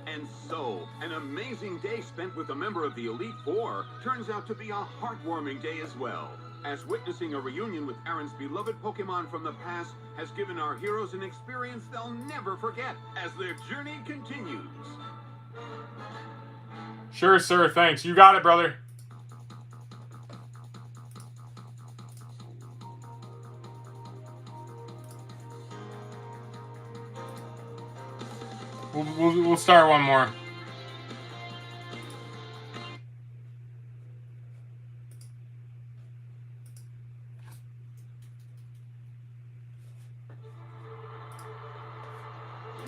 Speaker 7: And so, an amazing day spent with a member of the Elite Four turns out to be a heartwarming day as well, as witnessing a reunion with Aaron's beloved Pokemon from the past has given our heroes an experience they'll never forget as their journey continues.
Speaker 1: Sure, sir. Thanks. You got it, brother. We'll start one more.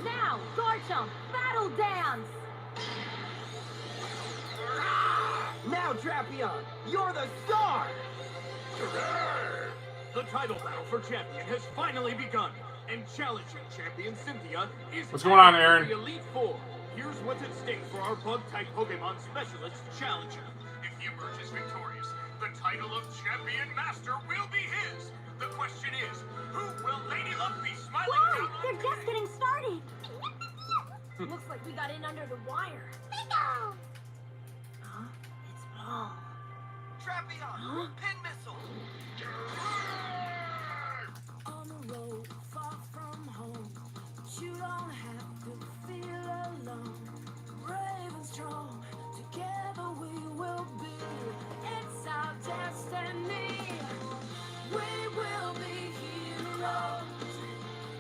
Speaker 9: Now, Garchomp, battle dance!
Speaker 3: Now, Drapion, you're the star!
Speaker 6: The title battle for champion has finally begun, and challenging champion Cynthia is
Speaker 1: What's going on, Aaron?
Speaker 6: the Elite Four. Here's what's at stake for our bug-type Pokemon specialist challenger. If he emerges victorious, the title of champion master will be his. The question is, who will Lady Luck be smiling
Speaker 2: Whoa,
Speaker 6: down on?
Speaker 2: they're just getting started.
Speaker 9: Looks like we got in under the wire.
Speaker 2: Bingo!
Speaker 9: Huh? It's Paul.
Speaker 3: Drapion, pin missile!
Speaker 10: On the road, far from home, you don't have to feel alone. Brave and strong, together we will be. It's our destiny. We will be heroes.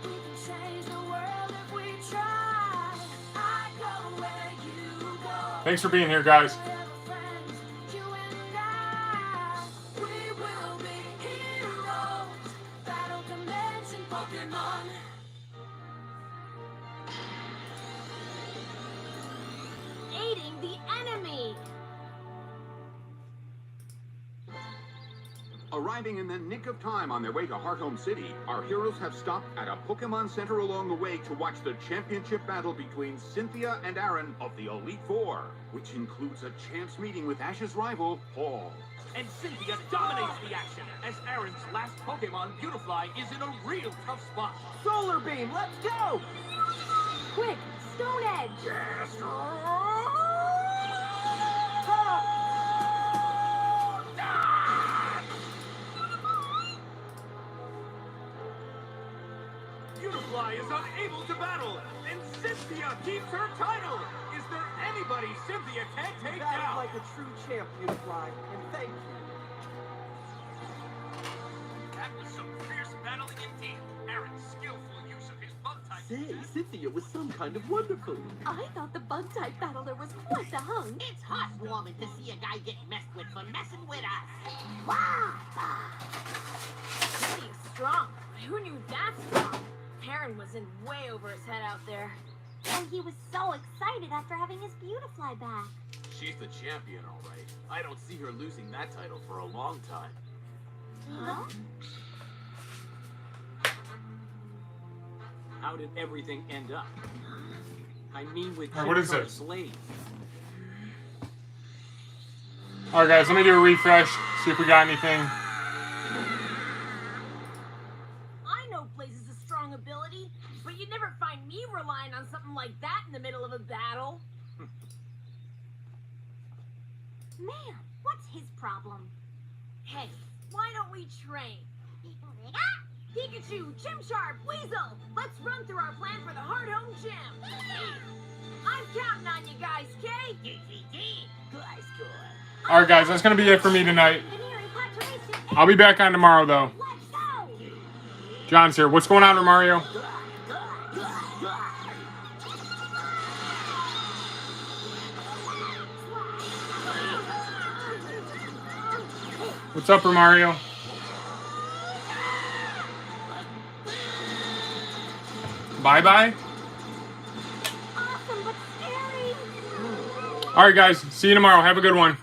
Speaker 10: We can change the world if we try. I go where you go.
Speaker 1: Thanks for being here, guys.
Speaker 9: Aiding the enemy!
Speaker 7: Arriving in the nick of time on their way to Hearthome City, our heroes have stopped at a Pokemon Center along the way to watch the championship battle between Cynthia and Aaron of the Elite Four, which includes a chance meeting with Ash's rival, Paul.
Speaker 6: And Cynthia dominates the action, as Aaron's last Pokemon, Beautifly, is in a real tough spot.
Speaker 3: Solar Beam, let's go!
Speaker 9: Quick, Stone Edge!
Speaker 6: Beautifly is unable to battle, and Cynthia keeps her title. Is there anybody Cynthia can't take
Speaker 3: That
Speaker 6: down?
Speaker 3: is like a true champion, Fly, and thank you.
Speaker 6: That was some fierce battling indeed. Aaron's skillful use of his bug type.
Speaker 3: Say, Cynthia was some kind of wonderful.
Speaker 2: I thought the bug-type battler was quite the hunk.
Speaker 5: It's heartwarming to see a guy get messed with for messing with us. Wow!
Speaker 9: Pretty strong. Who knew that strong? Aaron was in way over his head out there.
Speaker 2: And he was so excited after having his Beautifly back.
Speaker 3: She's the champion, all right. I don't see her losing that title for a long time.
Speaker 2: Huh?
Speaker 11: How did everything end up? I mean, with
Speaker 1: What is
Speaker 11: Chipz
Speaker 1: this?
Speaker 11: slave.
Speaker 1: Alright, guys, let me do a refresh, see if we got anything.
Speaker 9: I know Blaze is a strong ability, but you'd never find me relying on something like that in the middle of a battle.
Speaker 2: Man, what's his problem?
Speaker 9: Hey, why don't we train? Pikachu, Chimchar, Weasel! Let's run through our plan for the Hearthome Gym! I'm counting on you guys, Kay?
Speaker 5: Good score.
Speaker 1: Alright, guys, that's going to be it for me tonight. I'll be back on tomorrow, though.
Speaker 2: Let's go!
Speaker 1: John's here. What's going on, Romario? What's up, Mario? Bye-bye.
Speaker 2: Awesome, but scary.
Speaker 1: All right, guys. See you tomorrow. Have a good one.